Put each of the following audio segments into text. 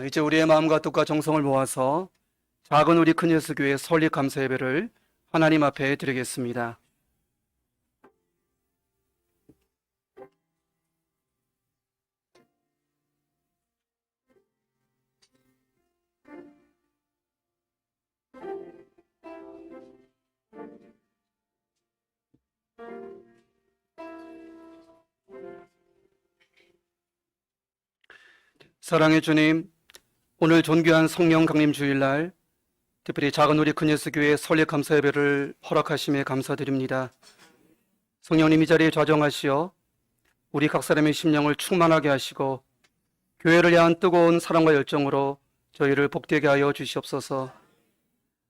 이제 우리의 마음과 뜻과 정성을 모아서 작은 우리 큰 예수교회 설립 감사 예배를 하나님 앞에 드리겠습니다. 사랑의 주님, 오늘 존귀한 성령 강림 주일날 특별히 작은 우리 큰 예수교회 설립 감사 예배를 허락하심에 감사드립니다. 성령님 이 자리에 좌정하시어 우리 각 사람의 심령을 충만하게 하시고 교회를 향한 뜨거운 사랑과 열정으로 저희를 복되게 하여 주시옵소서.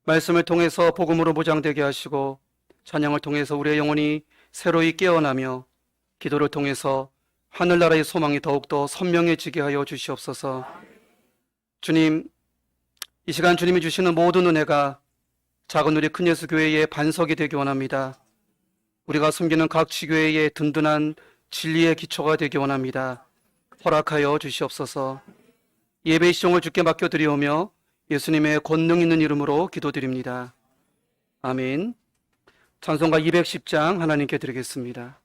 말씀을 통해서 복음으로 보장되게 하시고 찬양을 통해서 우리의 영혼이 새로이 깨어나며 기도를 통해서 하늘나라의 소망이 더욱더 선명해지게 하여 주시옵소서. 주님, 이 시간 주님이 주시는 모든 은혜가 작은 우리 큰 예수교회의 반석이 되기 원합니다. 우리가 섬기는 각 지교회의 든든한 진리의 기초가 되기 원합니다. 허락하여 주시옵소서. 예배의 시종을 주께 맡겨드리오며 예수님의 권능 있는 이름으로 기도드립니다. 아멘. 찬송가 210장 하나님께 드리겠습니다.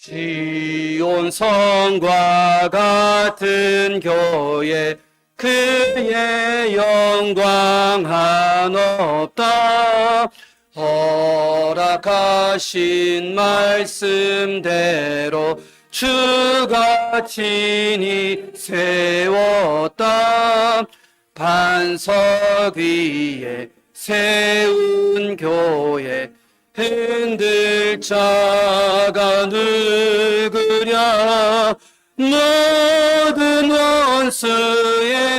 시온 성과 같은 교회 그의 영광 한없다. 허락하신 말씀대로 주가 친히 세웠다. 반석 위에 세운 교회 흔들 자가 누구랴. 모든 원수의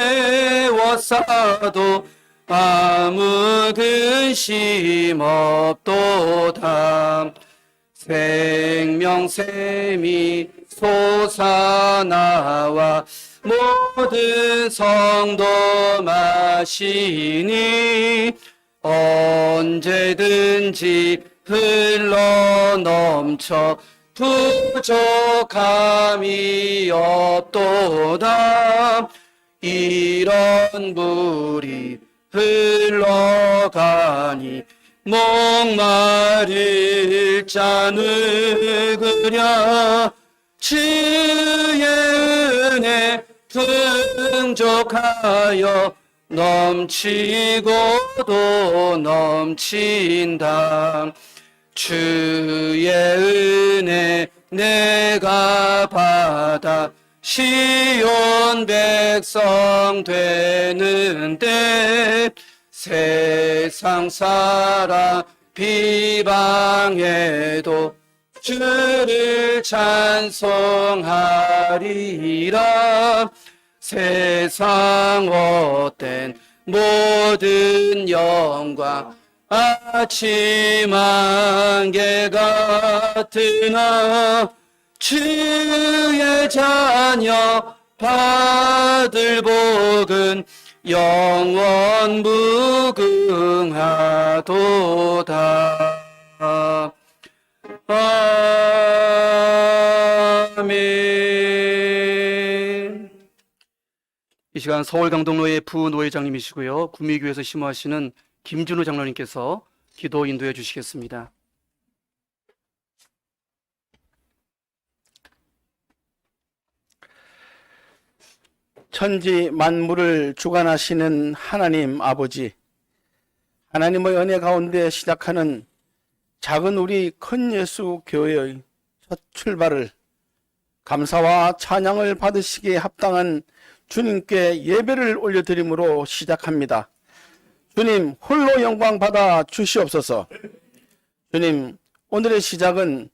워사도 아무 근심 없도다. 생명샘이 솟아나와 모든 성도 마시니 언제든지 흘러넘쳐 부족함이 없도다. 이런 물이 흘러가니 목마를 자 누구랴. 주의 은혜 풍족하여 넘치고도 넘친다. 주의 은혜 내가 받아 시온 백성 되는데 세상 사람 비방해도 주를 찬송하리라. 세상 헛된 모든 영광 아침 안개 같으나 주의 자녀 받을 복은 영원 무궁하도다. 아멘. 이 시간 서울 강동로의 부노회장님이시고요, 구미교에서 심호하시는 김준우 장로님께서 기도 인도해 주시겠습니다. 천지 만물을 주관하시는 하나님 아버지, 하나님의 은혜 가운데 시작하는 작은 우리 큰 예수 교회의 첫 출발을 감사와 찬양을 받으시기에 합당한 주님께 예배를 올려드림으로 시작합니다. 주님 홀로 영광 받아 주시옵소서. 주님, 오늘의 시작은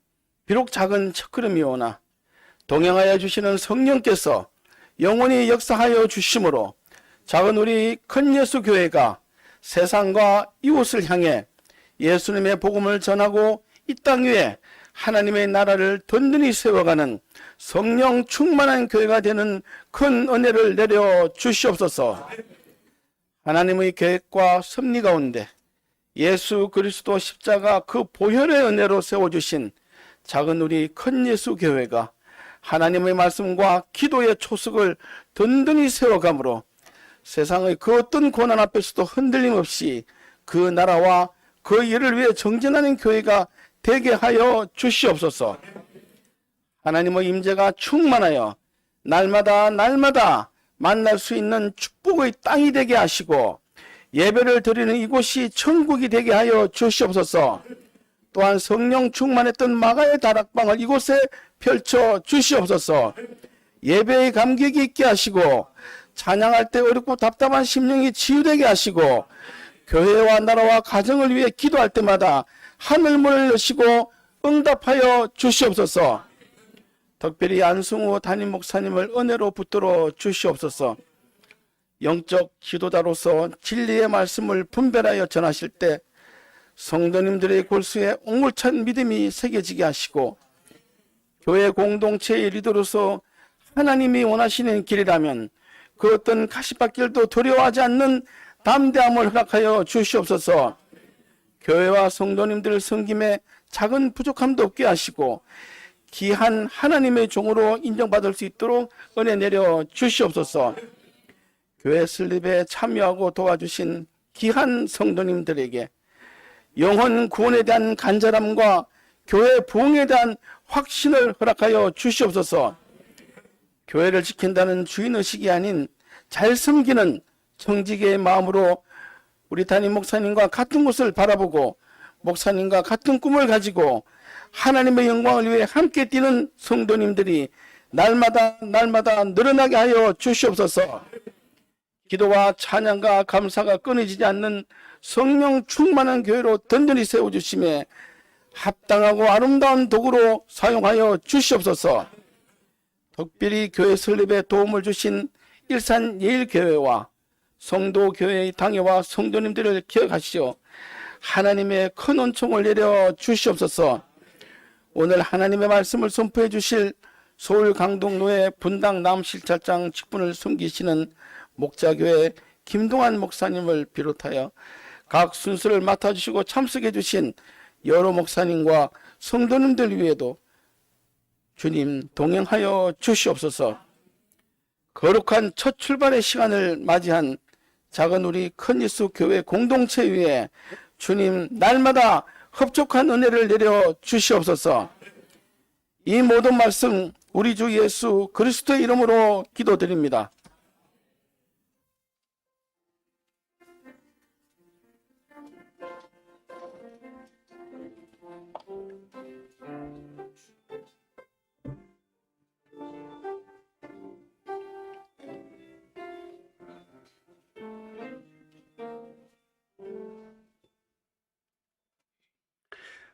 비록 작은 첫걸음이오나 동행하여 주시는 성령께서 영원히 역사하여 주심으로 작은 우리 큰 예수 교회가 세상과 이웃을 향해 예수님의 복음을 전하고 이 땅 위에 하나님의 나라를 든든히 세워가는 성령 충만한 교회가 되는 큰 은혜를 내려 주시옵소서. 하나님의 계획과 섭리 가운데 예수 그리스도 십자가 그 보혈의 은혜로 세워주신 작은 우리 큰 예수 교회가 하나님의 말씀과 기도의 초석을 든든히 세워감으로 세상의 그 어떤 고난 앞에서도 흔들림 없이 그 나라와 그 일을 위해 정진하는 교회가 되게 하여 주시옵소서. 하나님의 임재가 충만하여 날마다 만날 수 있는 축복의 땅이 되게 하시고 예배를 드리는 이곳이 천국이 되게 하여 주시옵소서. 또한 성령 충만했던 마가의 다락방을 이곳에 펼쳐 주시옵소서. 예배의 감격이 있게 하시고 찬양할 때 어렵고 답답한 심령이 치유되게 하시고 교회와 나라와 가정을 위해 기도할 때마다 하늘문을 여시고 응답하여 주시옵소서. 특별히 안승우 담임 목사님을 은혜로 붙들어 주시옵소서. 영적 지도자로서 진리의 말씀을 분별하여 전하실 때 성도님들의 골수에 옹골찬 믿음이 새겨지게 하시고 교회 공동체의 리더로서 하나님이 원하시는 길이라면 그 어떤 가시밭길도 두려워하지 않는 담대함을 허락하여 주시옵소서. 교회와 성도님들 섬김에 작은 부족함도 없게 하시고 귀한 하나님의 종으로 인정받을 수 있도록 은혜 내려 주시옵소서. 교회 설립에 참여하고 도와주신 귀한 성도님들에게 영혼 구원에 대한 간절함과 교회 부흥에 대한 확신을 허락하여 주시옵소서. 교회를 지킨다는 주인의식이 아닌 잘 섬기는 청지기의 마음으로 우리 담임 목사님과 같은 곳을 바라보고 목사님과 같은 꿈을 가지고 하나님의 영광을 위해 함께 뛰는 성도님들이 날마다 늘어나게 하여 주시옵소서. 기도와 찬양과 감사가 끊어지지 않는 성령 충만한 교회로 든든히 세워주심에 합당하고 아름다운 도구로 사용하여 주시옵소서. 특별히 교회 설립에 도움을 주신 일산예일교회와 성도교회의 당회와 성도님들을 기억하시오 하나님의 큰 은총을 내려 주시옵소서. 오늘 하나님의 말씀을 선포해 주실 서울 강동로의 분당 남실찰장 직분을 섬기시는 목자교회 김동환 목사님을 비롯하여 각 순서를 맡아주시고 참석해 주신 여러 목사님과 성도님들 위에도 주님 동행하여 주시옵소서. 거룩한 첫 출발의 시간을 맞이한 작은 우리 큰 예수 교회 공동체 위에 주님 날마다 흡족한 은혜를 내려 주시옵소서. 이 모든 말씀 우리 주 예수 그리스도의 이름으로 기도드립니다.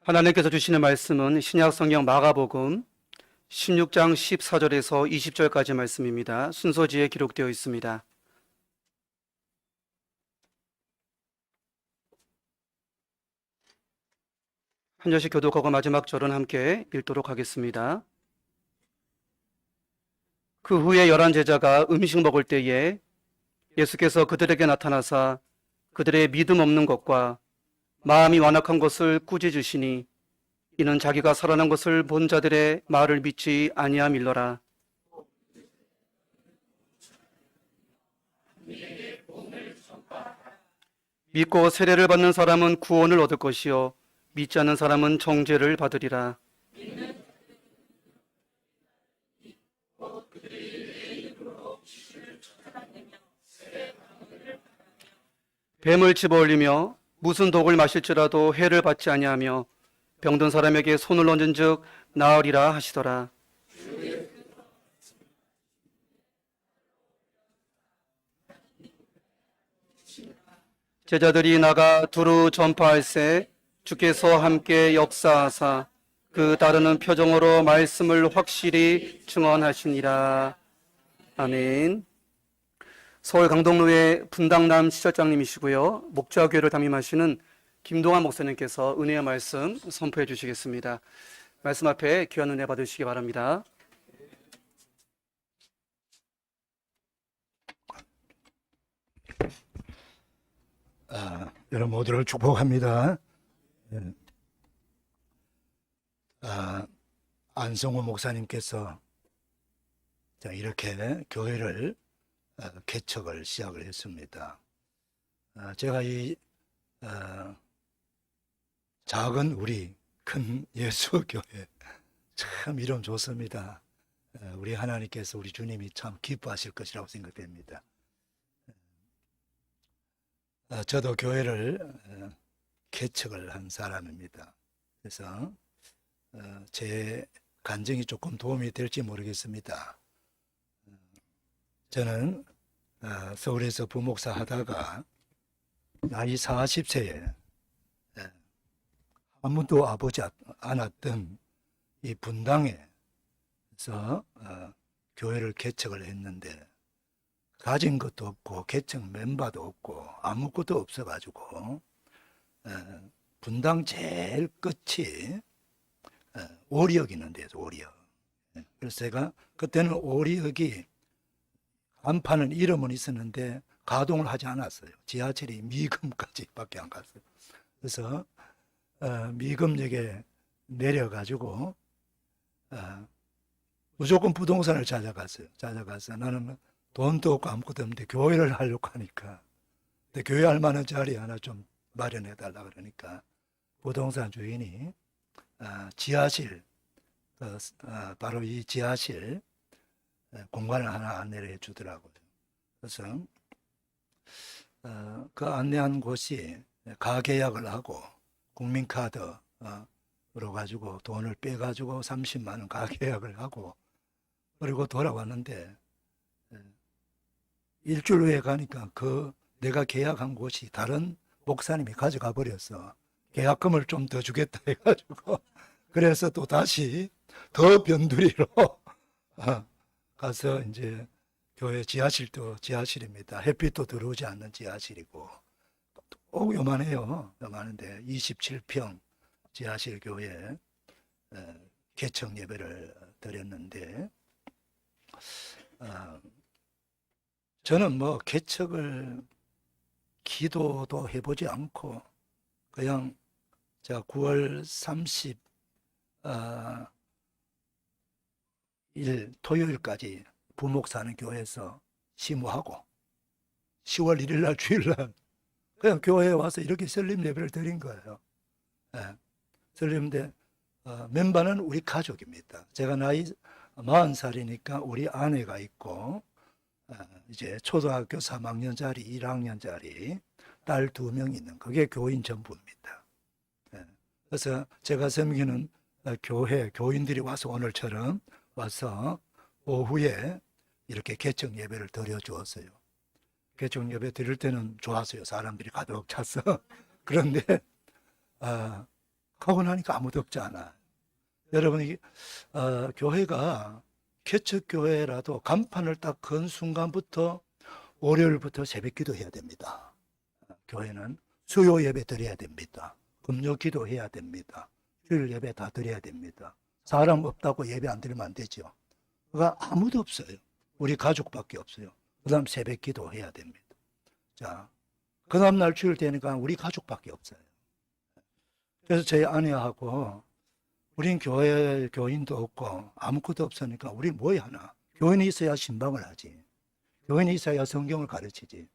하나님께서 주시는 말씀은 신약 성경 마가복음 16장 14절에서 20절까지 말씀입니다. 순서지에 기록되어 있습니다. 한 절씩 교독하고 마지막 절은 함께 읽도록 하겠습니다. 그 후에 11 제자가 음식 먹을 때에 예수께서 그들에게 나타나사 그들의 믿음 없는 것과 마음이 완악한 것을 꾸짖으시니 이는 자기가 살아난 것을 본 자들의 말을 믿지 아니함일러라. 믿고 세례를 받는 사람은 구원을 얻을 것이요 믿지 않는 사람은 정죄를 받으리라. 뱀을 집어올리며 무슨 독을 마실지라도 해를 받지 아니하며 병든 사람에게 손을 얹은즉 나으리라 하시더라. 제자들이 나가 두루 전파할세 주께서 함께 역사하사 그 따르는 표정으로 말씀을 확실히 증언하시니라. 아멘. 서울 강동로의 분당남 시절장님이시고요. 목자교회를 담임하시는 김동환 목사님께서 은혜의 말씀 선포해 주시겠습니다. 말씀 앞에 귀한 은혜 받으시기 바랍니다. 여러분 모두를 축복합니다. 안성호 목사님께서 이렇게 교회를 개척을 시작을 했습니다. 제가 이 작은 우리 큰 예수교회 참 이름 좋습니다. 우리 하나님께서 우리 주님이 참 기뻐하실 것이라고 생각됩니다. 저도 교회를 개척을 한 사람입니다. 그래서 제 간증이 조금 도움이 될지 모르겠습니다. 저는 서울에서 부목사 하다가 나이 40세에 아무도 와보지 않았던 이 분당에서 교회를 개척을 했는데 가진 것도 없고 개척 멤버도 없고 아무것도 없어가지고 분당 제일 끝이 오리역 있는데요. 오리역. 그래서 제가 그때는 오리역이 간판은 이름은 있었는데 가동을 하지 않았어요. 지하철이 미금까지밖에 안 갔어요. 그래서 미금역에 내려가지고 무조건 부동산을 찾아갔어요. 찾아가서 나는 돈도 없고 아무것도 없는데 교회를 하려고 하니까 근데 교회 할 만한 자리 하나 좀 마련해 달라 그러니까 부동산 주인이 지하실 바로 이 지하실 공간을 하나 안내를 해주더라고요. 그래서 그 안내한 곳이 가계약을 하고 국민카드로 가지고 돈을 빼가지고 30만 원 가계약을 하고 그리고 돌아왔는데 일주일 후에 가니까 그 내가 계약한 곳이 다른 목사님이 가져가 버렸어. 계약금을 좀 더 주겠다 해가지고 그래서 또 다시 더 변두리로 가서 이제 교회 지하실도 지하실입니다. 햇빛도 들어오지 않는 지하실이고 요만해요. 요만한데 27평 지하실 교회 개척 예배를 드렸는데 저는 뭐 개척을 기도도 해보지 않고 그냥 제가 9월 30일 토요일까지 부목사는 교회에서 시무하고 10월 1일 날 주일날 그냥 교회에 와서 이렇게 설립 예배를 드린 거예요. 설립인데 멤버는 우리 가족입니다. 제가 나이 40살이니까 우리 아내가 있고 이제 초등학교 3학년짜리 1학년짜리 딸 2명 있는 그게 교인 전부입니다. 그래서 제가 섬기는 교회 교인들이 와서 오늘처럼 와서 오후에 이렇게 개척 예배를 드려 주었어요. 개척 예배 드릴 때는 좋았어요. 사람들이 가득 찼어. 그런데 하고 나니까 아무도 없지 않아. 여러분 교회가 개척 교회라도 간판을 딱 건 순간부터 월요일부터 새벽기도 해야 됩니다. 교회는 수요 예배 드려야 됩니다. 금요 기도해야 됩니다. 주일 예배 다 드려야 됩니다. 사람 없다고 예배 안 드리면 안 되죠. 그러니까 아무도 없어요. 우리 가족밖에 없어요. 그 다음 새벽 기도 해야 됩니다. 자, 그 다음날 주일 되니까 우리 가족밖에 없어요. 그래서 저희 아내하고 우린 교회 교인도 없고 아무것도 없으니까 우리 뭐 하나. 교인이 있어야 신방을 하지. 교인이 있어야 성경을 가르치지.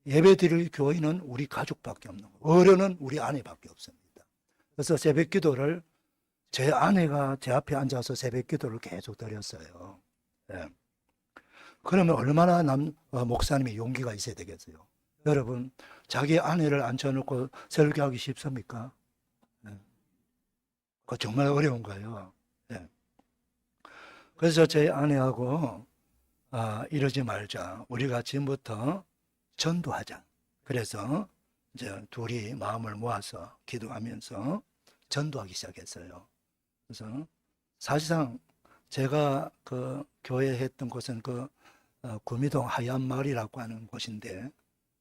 예배 드릴 교인은 우리 가족밖에 없는 거예요. 어른은 우리 아내밖에 없습니다. 그래서 새벽 기도를 제 아내가 제 앞에 앉아서 새벽 기도를 계속 드렸어요. 그러면 얼마나 목사님이 용기가 있어야 되겠어요. 여러분, 자기 아내를 앉혀놓고 설교하기 쉽습니까? 그거 정말 어려운 거예요. 그래서 제 아내하고 이러지 말자. 우리가 지금부터 전도하자. 그래서 이제 둘이 마음을 모아서 기도하면서 전도하기 시작했어요. 그래서 사실상 제가 그 교회 했던 곳은 그 구미동 하얀마을이라고 하는 곳인데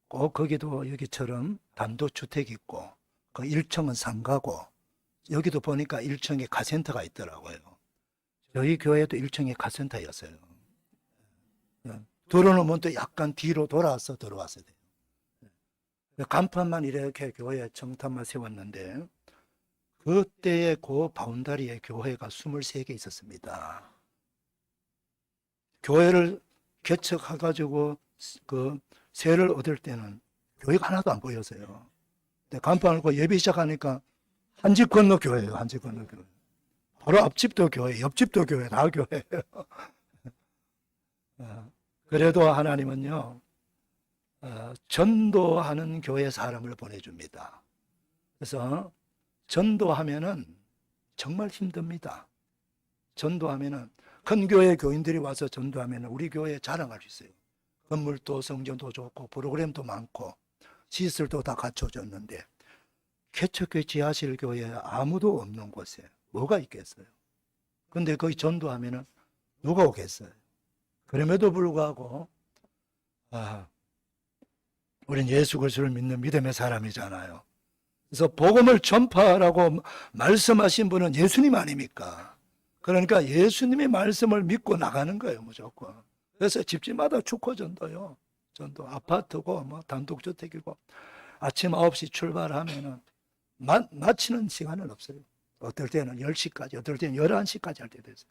꼭 거기도 여기처럼 단독주택이 있고 그 1층은 상가고 여기도 보니까 1층에 카센터가 있더라고요. 저희 교회도 1층에 카센터였어요. 들어오면 또 약간 뒤로 돌아서 들어왔어야 돼요. 간판만 이렇게 교회 정탑만 세웠는데 그때의 그 바운다리에 교회가 23개 있었습니다. 교회를 개척해가지고 그 세를 얻을 때는 교회가 하나도 안 보였어요. 근데 간판을 그 예배 시작하니까 한 집 건너 교회예요. 한 집 건너 교회. 바로 앞집도 교회, 옆집도 교회, 다 교회예요. 그래도 하나님은요, 전도하는 교회 사람을 보내줍니다. 그래서 전도하면은 정말 힘듭니다. 전도하면은 큰 교회 교인들이 와서 전도하면은 우리 교회 자랑할 수 있어요. 건물도 성전도 좋고 프로그램도 많고 시설도 다 갖춰졌는데 개척교회 지하실 교회에 아무도 없는 곳에 뭐가 있겠어요? 근데 거기 전도하면은 누가 오겠어요? 그럼에도 불구하고 우린 예수 그리스도를 믿는 믿음의 사람이잖아요. 그래서 복음을 전파하라고 말씀하신 분은 예수님 아닙니까? 그러니까 예수님의 말씀을 믿고 나가는 거예요, 무조건. 그래서 집집마다 축호 전도요. 전도 아파트고 뭐 단독주택이고 아침 9시 출발하면은 마치는 시간은 없어요. 어떨 때는 10시까지, 어떨 때는 11시까지 할 때도 있어요.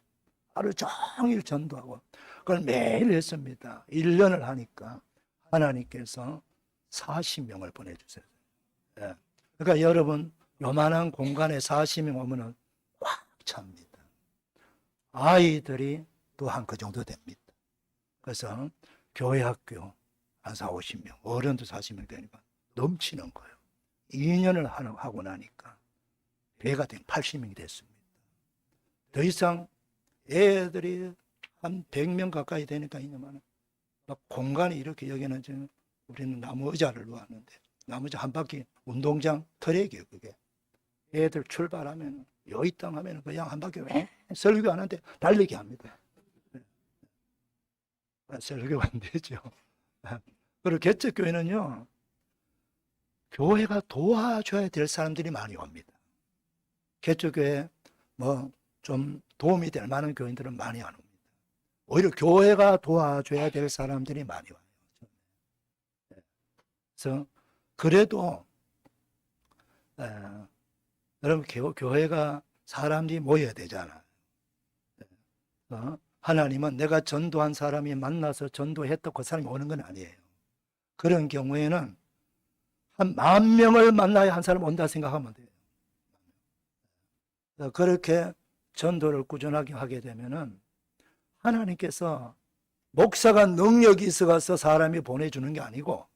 하루 종일 전도하고 그걸 매일 했습니다. 1년을 하니까 하나님께서 40명을 보내주세요. 예. 그러니까 여러분 요만한 공간에 40명 오면은 꽉 찹니다. 아이들이 또한 그 정도 됩니다. 그래서 교회 학교 한 4, 50명, 어른도 40명 되니까 넘치는 거예요. 2년을 하고 나니까 배가 된 80명이 됐습니다. 더 이상 애들이 한 100명 가까이 되니까 이놈은 막 공간이 이렇게 여기는 지금 우리는 나무 의자를 놓았는데 나무 의자 한 바퀴 운동장 트랙이에요. 그게 애들 출발하면 여의 땅 하면 그냥 한 바퀴 설교하는데 달리기 합니다. 설교가 안 되죠. 그리고 개척교회는요, 교회가 도와줘야 될 사람들이 많이 옵니다. 개척교회 뭐 좀 도움이 될 만한 교인들은 많이 안 옵니다. 오히려 교회가 도와줘야 될 사람들이 많이 와요. 그래서 그래도 여러분 교회가 사람들이 모여야 되잖아요. 하나님은 내가 전도한 사람이 만나서 전도했다고 그 사람이 오는 건 아니에요. 그런 경우에는 한 10,000명을 만나야 한 사람 온다 생각하면 돼요. 그렇게 전도를 꾸준하게 하게 되면은 하나님께서 목사가 능력이 있어서 사람이 보내주는 게 아니고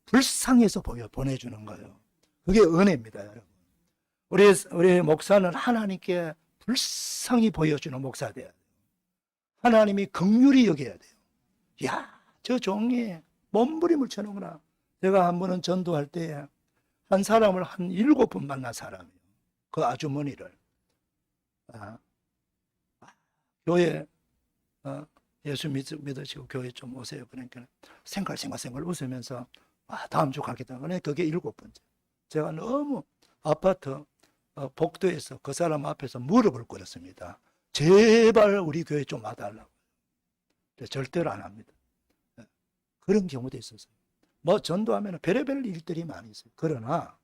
불쌍해서 보내주는 거예요. 그게 은혜입니다, 여러분. 우리 목사는 하나님께 불쌍히 보여주는 목사가 돼야 돼요. 하나님이 긍휼히 여겨야 돼요. 야, 저 종이 몸부림을 쳐놓구나. 제가 한 번은 전도할 때 한 사람을 한 7번 만난 사람이에요. 그 아주머니를. 교회 예수 믿으시고 교회 좀 오세요. 그러니까 생각 웃으면서 다음 주 가겠다. 그러니까 그게 7번째. 제가 너무 아파트 복도에서 그 사람 앞에서 무릎을 꿇었습니다. 제발 우리 교회 좀 와달라고. 절대로 안 합니다. 그런 경우도 있었어요. 뭐 전도하면 별의별 일들이 많이 있어요. 그러나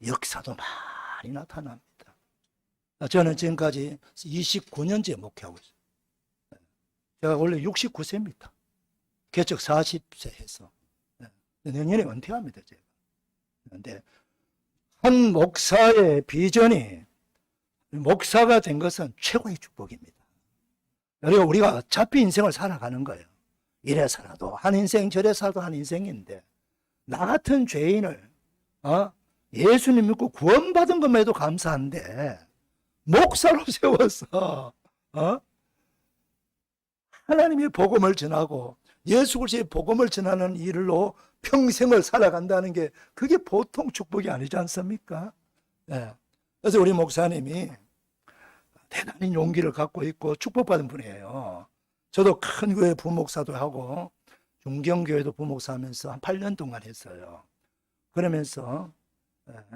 역사도 많이 나타납니다. 저는 지금까지 29년째 목회하고 있어요. 제가 원래 69세입니다. 개척 40세 해서. 내년에 은퇴합니다, 제가. 그런데 한 목사의 비전이 목사가 된 것은 최고의 축복입니다. 그리고 우리가 어차피 인생을 살아가는 거예요. 이래 살아도 한 인생, 저래 살아도 한 인생인데 나 같은 죄인을 예수님 믿고 구원받은 것만 해도 감사한데 목사로 세워서 하나님의 복음을 전하고 예수 그리스도의 복음을 전하는 일로 평생을 살아간다는 게 그게 보통 축복이 아니지 않습니까? 네. 그래서 우리 목사님이 대단히 용기를 갖고 있고 축복받은 분이에요. 저도 큰 교회 부목사도 하고 중경교회도 부목사 하면서 한 8년 동안 했어요. 그러면서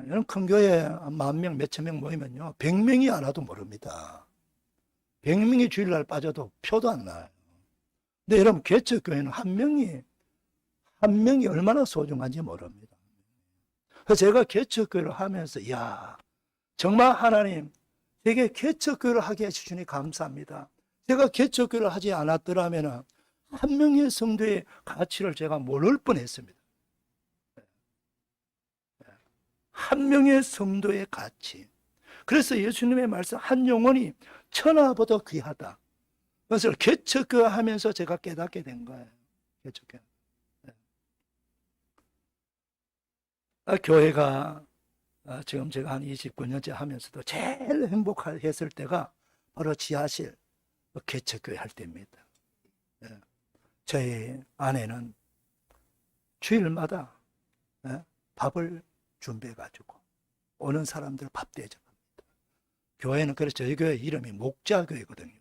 이런 큰 교회 한 10,000명, 몇천 명 모이면요, 100명이 안 와도 모릅니다. 100명이 주일날 빠져도 표도 안 나요. 근데 여러분, 개척교회는 한 명이 얼마나 소중한지 모릅니다. 그래서 제가 개척교회를 하면서, 이야, 정말 하나님, 제게 개척교회를 하게 해주시니 감사합니다. 제가 개척교회를 하지 않았더라면 한 명의 성도의 가치를 제가 모를 뻔했습니다. 한 명의 성도의 가치. 그래서 예수님의 말씀, 한 영혼이 천하보다 귀하다. 그것을 개척교회 하면서 제가 깨닫게 된 거예요. 개척교회. 교회가 지금 제가 한 29년째 하면서도 제일 행복했을 때가 바로 지하실 개척교회 할 때입니다. 저희 아내는 주일마다 밥을 준비해가지고 오는 사람들 밥 대접합니다. 교회는 그래서 저희 교회 이름이 목자교회거든요.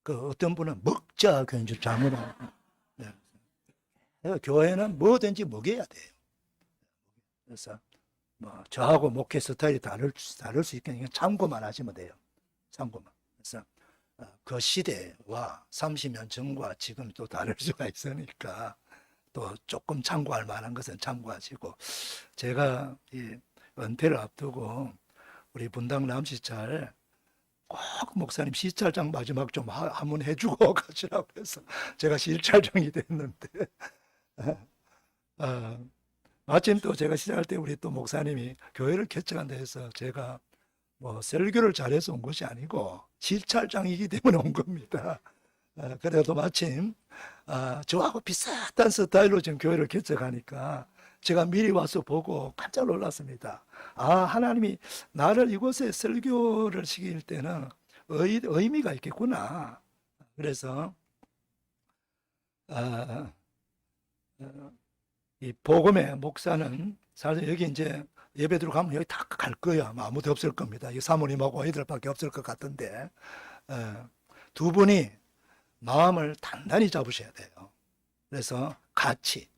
그 어떤 분은 먹자교회인 줄 잘못 알고. 교회는 뭐든지 먹여야 돼요. 그래서 뭐 저하고 목회 스타일이 다를 수 있겠으니까 참고만 하시면 돼요. 참고만. 그래서 그 시대와 30년 전과 지금 또 다를 수가 있으니까 또 조금 참고할 만한 것은 참고하시고, 제가 이 은퇴를 앞두고 우리 분당 남시찰 꼭 목사님 시찰장 마지막 좀 한번 해주고 가시라고 해서 제가 시찰장이 됐는데 마침 또 제가 시작할 때 우리 또 목사님이 교회를 개척한다 해서 제가 뭐 설교를 잘해서 온 것이 아니고 시찰장이기 때문에 온 겁니다. 그래도 마침 저하고 비슷한 스타일로 지금 교회를 개척하니까 제가 미리 와서 보고 깜짝 놀랐습니다. 하나님이 나를 이곳에 설교를 시킬 때는 의미가 있겠구나. 그래서 이 복음의 목사는 사실 여기 이제 예배 들어가면 여기 다 갈 거야. 아무도 없을 겁니다. 이 사모님하고 아이들밖에 없을 것 같은데 두 분이 마음을 단단히 잡으셔야 돼요. 그래서 가치.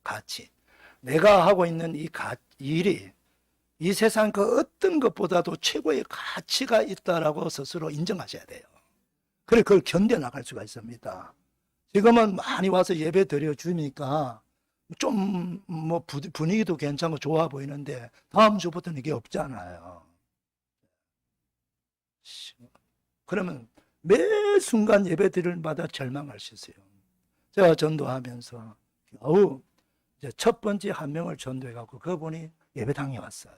내가 하고 있는 이 일이 이 세상 그 어떤 것보다도 최고의 가치가 있다라고 스스로 인정하셔야 돼요. 그래 그걸 견뎌나갈 수가 있습니다. 지금은 많이 와서 예배 드려주니까 좀 뭐 분위기도 괜찮고 좋아 보이는데 다음 주부터는 이게 없잖아요. 그러면 매 순간 예배 드릴 마다 절망할 수 있어요. 제가 전도하면서 겨우 이제 첫 번째 한 명을 전도해갖고 그분이 예배당에 왔어요.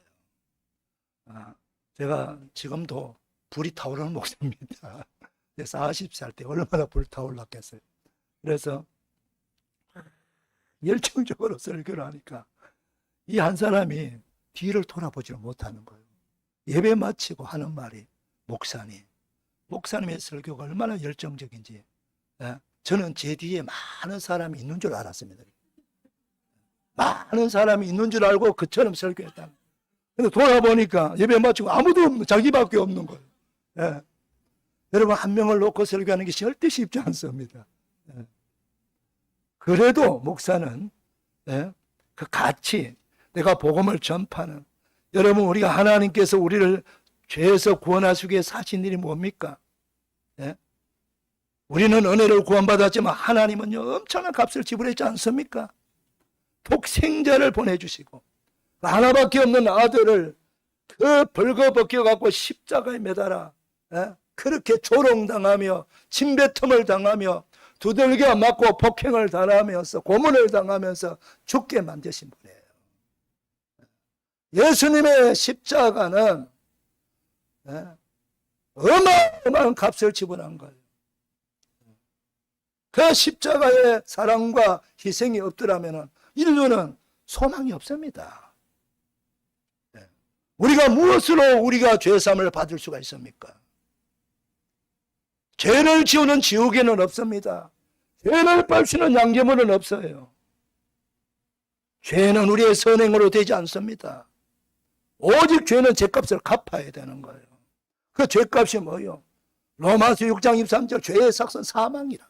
제가 지금도 불이 타오르는 목사입니다. 40살 때 얼마나 불타올랐겠어요. 그래서 열정적으로 설교를 하니까 이 한 사람이 뒤를 돌아보지를 못하는 거예요. 예배 마치고 하는 말이 목사님의 설교가 얼마나 열정적인지 저는 제 뒤에 많은 사람이 있는 줄 알았습니다. 많은 사람이 있는 줄 알고 그처럼 설교했다. 근데 돌아보니까 예배 마치고 아무도 없는, 자기밖에 없는 거예요. 여러분, 한 명을 놓고 설교하는 게 절대 쉽지 않습니다. 그래도 목사는 그 가치, 내가 복음을 전파하는, 여러분, 우리가 하나님께서 우리를 죄에서 구원하시기 위해 사신 일이 뭡니까? 우리는 은혜를 구원받았지만 하나님은요 엄청난 값을 지불했지 않습니까? 독생자를 보내주시고 하나밖에 없는 아들을 그 벌거벗겨갖고 십자가에 매달아 그렇게 조롱당하며 침뱉음을 당하며 두들겨 맞고 폭행을 당하면서 고문을 당하면서 죽게 만드신 분이에요. 예수님의 십자가는 어마어마한 값을 지불한 거예요. 그 십자가의 사랑과 희생이 없더라면 인류는 소망이 없습니다. 우리가 무엇으로 우리가 죄사함을 받을 수가 있습니까? 죄를 지우는 지옥에는 없습니다. 죄를 밟수는 양재물은 없어요. 죄는 우리의 선행으로 되지 않습니다. 오직 죄는 죄값을 갚아야 되는 거예요. 그 죄값이 뭐예요? 로마서 6장 23절 죄의 삭은 사망이라.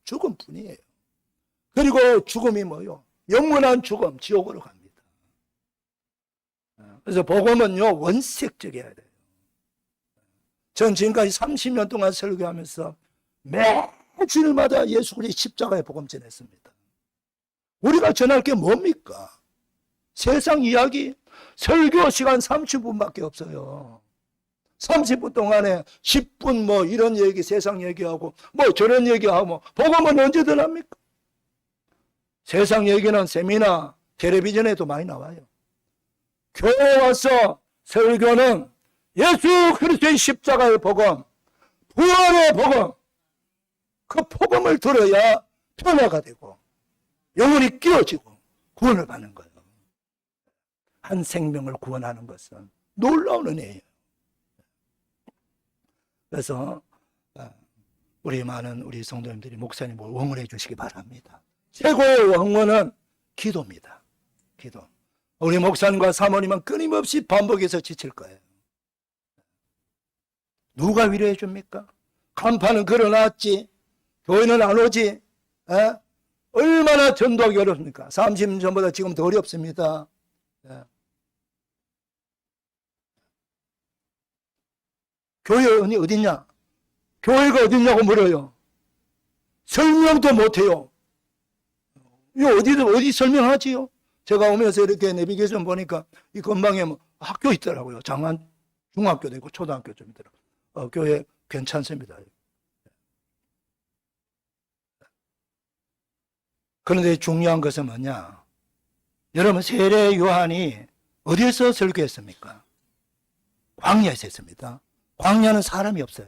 죽음뿐이에요. 그리고 죽음이 뭐예요? 영원한 죽음, 지옥으로 갑니다. 그래서 복음은요, 원색적이어야 돼요. 전 지금까지 30년 동안 설교하면서 매주일마다 예수 그리스도의 십자가의 복음 전했습니다. 우리가 전할 게 뭡니까? 세상 이야기, 설교 시간 30분밖에 없어요. 30분 동안에 10분 뭐 이런 얘기, 세상 얘기하고 뭐 저런 얘기하고, 복음은 언제든 합니까? 세상 얘기는 세미나, 텔레비전에도 많이 나와요. 교회 와서 설교는 예수 그리스도의 십자가의 복음, 부활의 복음, 그 복음을 들어야 변화가 되고 영혼이 끼어지고 구원을 받는 거예요. 한 생명을 구원하는 것은 놀라운 은혜예요. 그래서 우리 많은 우리 성도님들이 목사님을 응원해 주시기 바랍니다. 최고의 응원은 기도입니다. 기도. 우리 목사님과 사모님은 끊임없이 반복해서 지칠 거예요. 누가 위로해 줍니까? 간판은 걸어놨지, 교회는 안 오지. 얼마나 전도하기 어렵습니까? 30년 전보다 지금 더 어렵습니다. 교회 어디냐? 교회가 어디냐고 물어요. 설명도 못해요. 이거 어디 설명하지요? 제가 오면서 이렇게 내비게이션 보니까 이 근방에 뭐 학교 있더라고요. 장안 중학교도 있고 초등학교 좀 있더라고요. 교회 괜찮습니다. 그런데 중요한 것은 뭐냐? 여러분, 세례 요한이 어디에서 설교했습니까? 광야에서 했습니다. 광야는 사람이 없어요.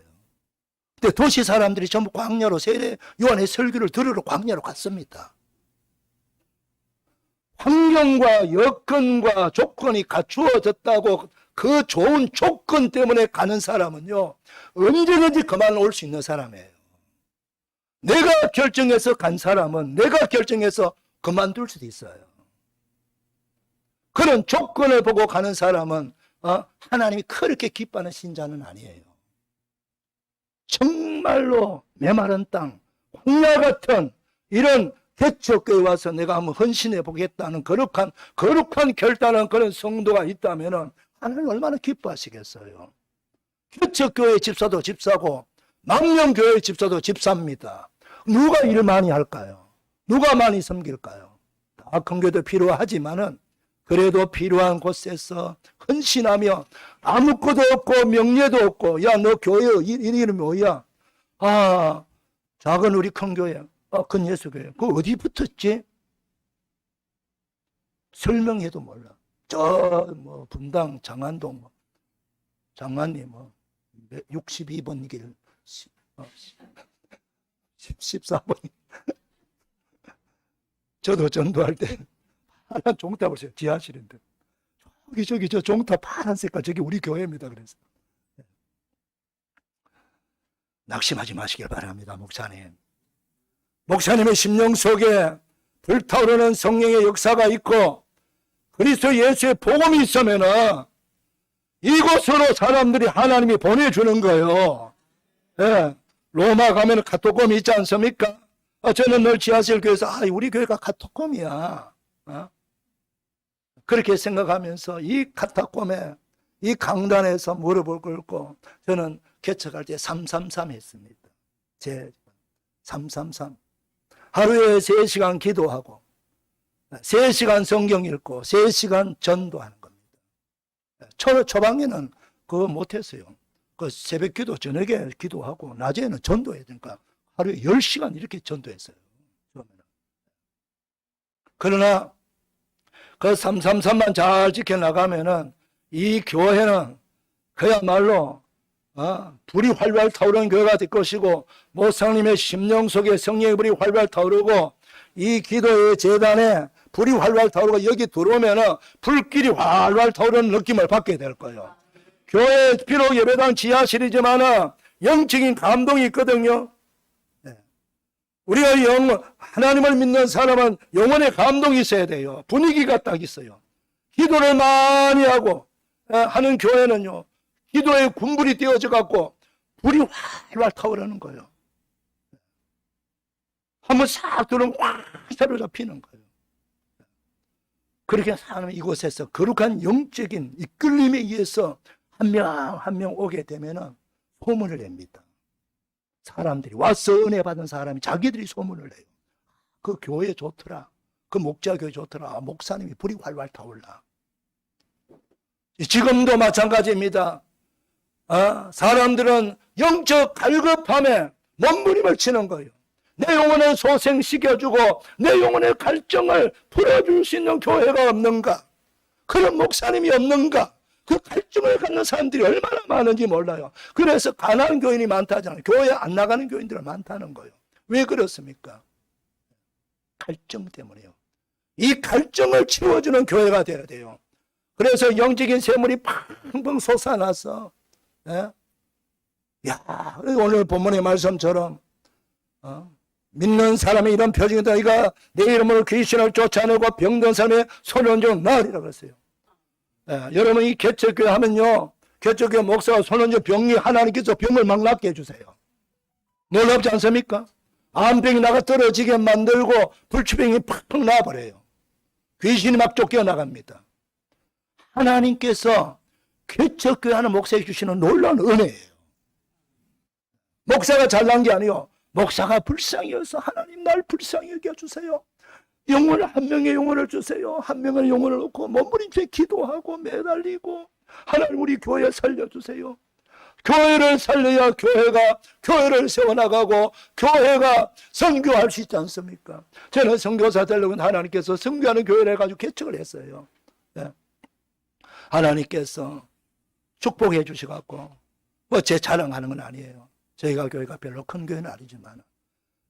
근데 도시 사람들이 전부 광야로, 세례 요한의 설교를 들으러 광야로 갔습니다. 환경과 여건과 조건이 갖추어졌다고 그 좋은 조건 때문에 가는 사람은요, 언제든지 그만 올 수 있는 사람이에요. 내가 결정해서 간 사람은 내가 결정해서 그만둘 수도 있어요. 그런 조건을 보고 가는 사람은 하나님이 그렇게 기뻐하는 신자는 아니에요. 정말로 메마른 땅, 홍야 같은 이런 개척교회 와서 내가 한번 헌신해 보겠다는 거룩한 결단한 그런 성도가 있다면 하나님 얼마나 기뻐하시겠어요. 개척교회 집사도 집사고 망령교회 집사도 집사입니다. 누가 일 많이 할까요? 누가 많이 섬길까요? 다 큰교도 필요하지만은 그래도 필요한 곳에서 헌신하며 아무것도 없고 명예도 없고, 야, 너 교회 이름이 뭐야? 작은 우리 큰교회, 큰 예수교회. 그거 어디 붙었지? 설명해도 몰라. 분당 장안동 장안리 62번 길 14번. 저도 전도할 때 파란 종탑을 써요. 지하실인데. 저기 저 종탑 파란 색깔, 저기 우리 교회입니다. 그래서 낙심하지 마시길 바랍니다. 목사님의 심령 속에 불타오르는 성령의 역사가 있고 그리스도 예수의 복음이 있으면은 이곳으로 사람들이 하나님이 보내주는 거예요. 로마 가면 카토콤이 있지 않습니까? 저는 늘 지하실 교회에서 우리 교회가 카토콤이야. 그렇게 생각하면서 이 카타콤에, 이 강단에서 무릎을 꿇고 저는 개척할 때 333 했습니다. 제 333. 하루에 3시간 기도하고 3시간 성경 읽고 3시간 전도하는 겁니다. 초방에는 그거 못했어요. 그 새벽 기도, 저녁에 기도하고 낮에는 전도해야 되니까 하루에 10시간 이렇게 전도했어요. 그러나 그 333만 잘 지켜나가면은 이 교회는 그야말로 불이 활활 타오르는 교회가 될 것이고, 목사님의 심령 속에 성령의 불이 활활 타오르고, 이 기도의 재단에 불이 활활 타오르고 여기 들어오면은 불길이 활활 타오르는 느낌을 받게 될 거예요. 교회 비록 예배당 지하실이지만은 영적인 감동이 있거든요. 우리가 하나님을 믿는 사람은 영혼의 감동이 있어야 돼요. 분위기가 딱 있어요. 기도를 많이 하고 하는 교회는요, 기도에 군불이 띄어져 갖고 불이 활활 타오르는 거예요. 한번 싹 들으면 확 사로잡히는 거예요. 그렇게 사는 이곳에서 거룩한 영적인 이끌림에 의해서 한 명 한 명 오게 되면은 소문을 냅니다. 사람들이 와서 은혜 받은 사람이 자기들이 소문을 내요. 그 교회 좋더라. 그 목자교회 좋더라. 목사님이 불이 활활 타올라. 지금도 마찬가지입니다. 사람들은 영적 갈급함에 몸부림을 치는 거예요. 내 영혼을 소생시켜주고 내 영혼의 갈증을 풀어줄 수 있는 교회가 없는가? 그런 목사님이 없는가? 그 갈증을 갖는 사람들이 얼마나 많은지 몰라요. 그래서 가난한 교인이 많다잖아요. 교회 안 나가는 교인들은 많다는 거예요. 왜 그렇습니까? 갈증 때문에요. 이 갈증을 채워주는 교회가 되어야 돼요. 그래서 영적인 샘물이 팡팡 솟아나서, 야, 오늘 본문의 말씀처럼, 믿는 사람이 이런 표징이다. 이가 내 이름으로 귀신을 쫓아내고 병든 사람의 손은종 나으리라 그랬어요. 여러분, 이 개척교회 하면요, 개척교회 목사가 손은종 병이 하나님께서 병을 막 낫게 해주세요. 놀랍지 않습니까? 암병이 나가 떨어지게 만들고 불치병이 팍팍 나와버려요. 귀신이 막 쫓겨나갑니다. 하나님께서 개척교회 하는 목사에 주시는 놀라운 은혜예요. 목사가 잘난 게 아니에요. 목사가 불쌍해서 하나님 날 불쌍히 여겨주세요. 영혼을 한 명의 영혼을 주세요. 한 명의 영혼을 놓고 몸부림쳐 기도하고 매달리고 하나님 우리 교회 살려주세요. 교회를 살려야 교회가 교회를 세워나가고 교회가 선교할 수 있지 않습니까? 저는 선교사 되려고 하나님께서 선교하는 교회를 해가지고 개척을 했어요. 하나님께서 축복해 주셔갖고 뭐 제 자랑하는 건 아니에요. 저희가 교회가 별로 큰 교회는 아니지만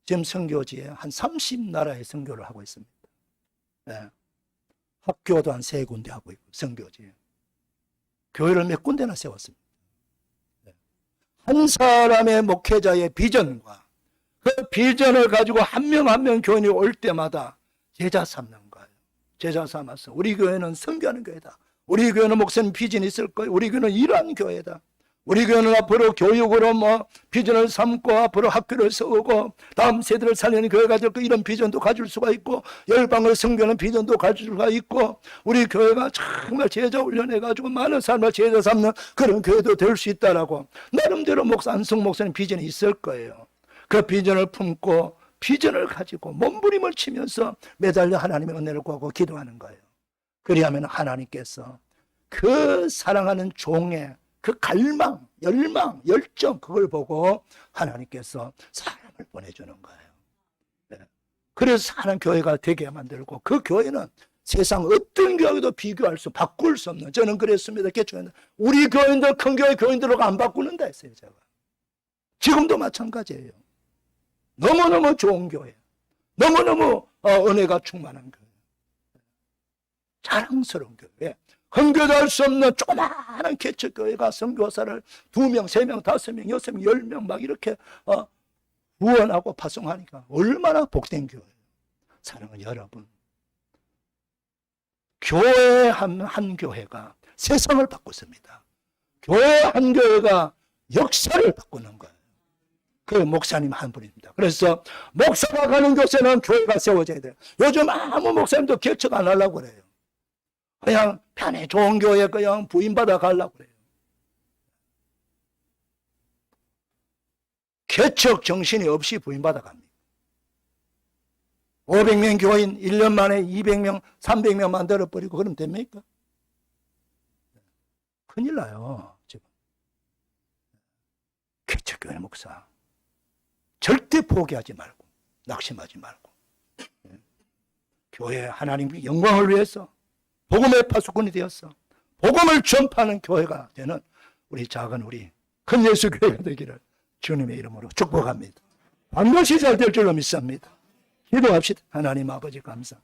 지금 선교지에 한 30나라의 선교를 하고 있습니다. 학교도 한 3군데 하고 있고 선교지에 교회를 몇 군데나 세웠습니다. 한 사람의 목회자의 비전과 그 비전을 가지고 한 명 한 명 교인이 올 때마다 제자 삼는 거예요. 제자 삼아서 우리 교회는 선교하는 교회다. 우리 교회는 목사님 비전이 있을 거예요. 우리 교회는 이러한 교회다. 우리 교회는 앞으로 교육으로 비전을 삼고 앞으로 학교를 세우고 다음 세대를 살리는 교회가 될 거 이런 비전도 가질 수가 있고 열방을 선교하는 비전도 가질 수가 있고 우리 교회가 정말 제자 훈련해가지고 많은 사람을 제자 삼는 그런 교회도 될 수 있다라고 나름대로 안성 목사님 비전이 있을 거예요. 그 비전을 품고 비전을 가지고 몸부림을 치면서 매달려 하나님의 은혜를 구하고 기도하는 거예요. 그리하면 하나님께서 그 사랑하는 종의 그 갈망, 열망, 열정 그걸 보고 하나님께서 사람을 보내주는 거예요. 그래서 사는 교회가 되게 만들고 그 교회는 세상 어떤 교회도 비교할 수 바꿀 수 없는 저는 그랬습니다. 우리 교인들 큰 교회 교인들하고 안 바꾸는다 했어요. 제가 지금도 마찬가지예요. 너무너무 좋은 교회, 너무너무 은혜가 충만한 교회, 자랑스러운 교회, 헌교할 수 없는 조그마한 개척교회가 선교사를 2명, 3명, 5명, 6명, 10명 막 이렇게 후원하고 파송하니까 얼마나 복된 교회예요. 사랑하는 여러분, 교회 한 교회가 세상을 바꿨습니다. 교회 한 교회가 역사를 바꾸는 거예요. 그 목사님 한 분입니다. 그래서 목사가 가는 곳에는 교회가 세워져야 돼요. 요즘 아무 목사님도 개척 안 하려고 그래요. 그냥 편해 좋은 교회 그냥 부인받아 가려고 그래요. 개척 정신이 없이 부인받아 갑니다. 500명 교인 1년 만에 200명, 300명 만들어버리고 그러면 됩니까? 큰일 나요. 지금 개척교회 목사 절대 포기하지 말고 낙심하지 말고 교회 하나님의 영광을 위해서 복음의 파수꾼이 되었어. 복음을 전파하는 교회가 되는 우리 작은 우리 큰 예수 교회가 되기를 주님의 이름으로 축복합니다. 반드시 잘 될 줄로 믿습니다. 기도합시다. 하나님 아버지 감사.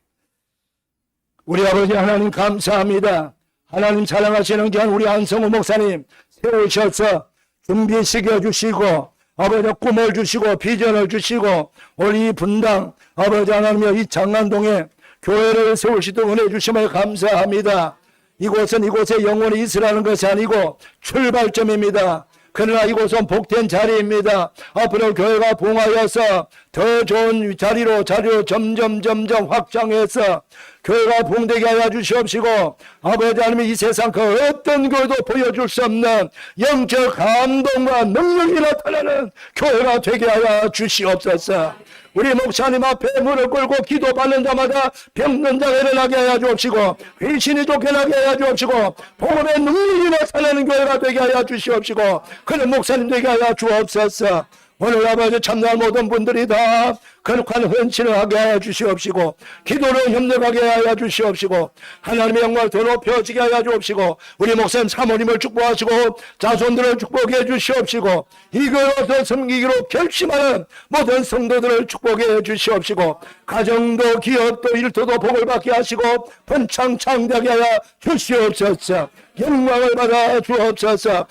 우리 아버지 하나님 감사합니다. 하나님 사랑하시는 귀한 우리 안성우 목사님 세우셔서 준비시켜 주시고 아버지 꿈을 주시고 비전을 주시고 우리 분당 아버지 하나님의 이 장안동에 교회를 세우시도록 은혜 주심을 감사합니다. 이곳은 이곳에 영원히 있으라는 것이 아니고 출발점입니다. 그러나 이곳은 복된 자리입니다. 앞으로 교회가 부흥하여서 더 좋은 자리로 점점 확장해서 교회가 부흥되게 하여 주시옵시고, 아버지 하나님, 이 세상 그 어떤 교회도 보여줄 수 없는 영적 감동과 능력이 나타나는 교회가 되게 하여 주시옵소서. 우리 목사님 앞에 무릎 꿇고 기도받는 자마다 병든 자가 일어나게 하여 주옵시고, 회신이 쫓겨나게 하여 주옵시고, 복음의 능력이 나타나는 교회가 되게 하여 주시옵시고, 그런 목사님 되게 하여 주옵소서. 오늘 아버지 참여한 모든 분들이 다 거룩한 헌신을 하게 하여 주시옵시고, 기도로 협력하게 하여 주시옵시고, 하나님의 영광을 더 높여지게 하여 주옵시고, 우리 목사님 사모님을 축복하시고 자손들을 축복해 주시옵시고, 이 교회에서 섬기기로 결심하는 모든 성도들을 축복해 주시옵시고, 가정도 기업도 일터도 복을 받게 하시고 번창 창대하게 하여 주시옵소서. 영광을 받아 주옵소서.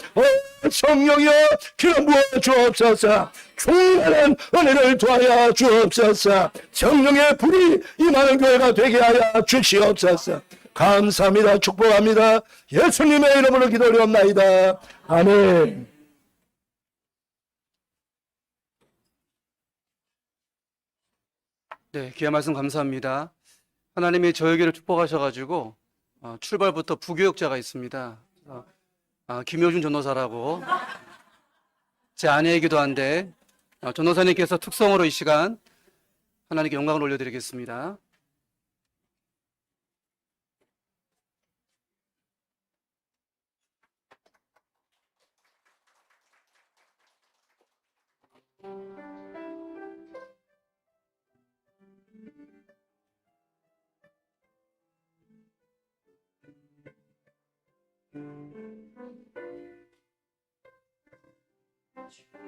성령이여 기름 부어 주옵소서. 충만한 은혜를 더하여 주옵소서. 성령의 불이 임하는 교회가 되게 하여 주시옵소서. 감사합니다. 축복합니다. 예수님의 이름으로 기도드리옵나이다. 아멘. 네, 귀한 말씀 감사합니다. 하나님이 저에게를 축복하셔가지고 출발부터 부교육자가 있습니다. 김효준 전도사라고 제 아내이기도 한데 전도사님께서 특성으로 이 시간 하나님께 영광을 올려드리겠습니다.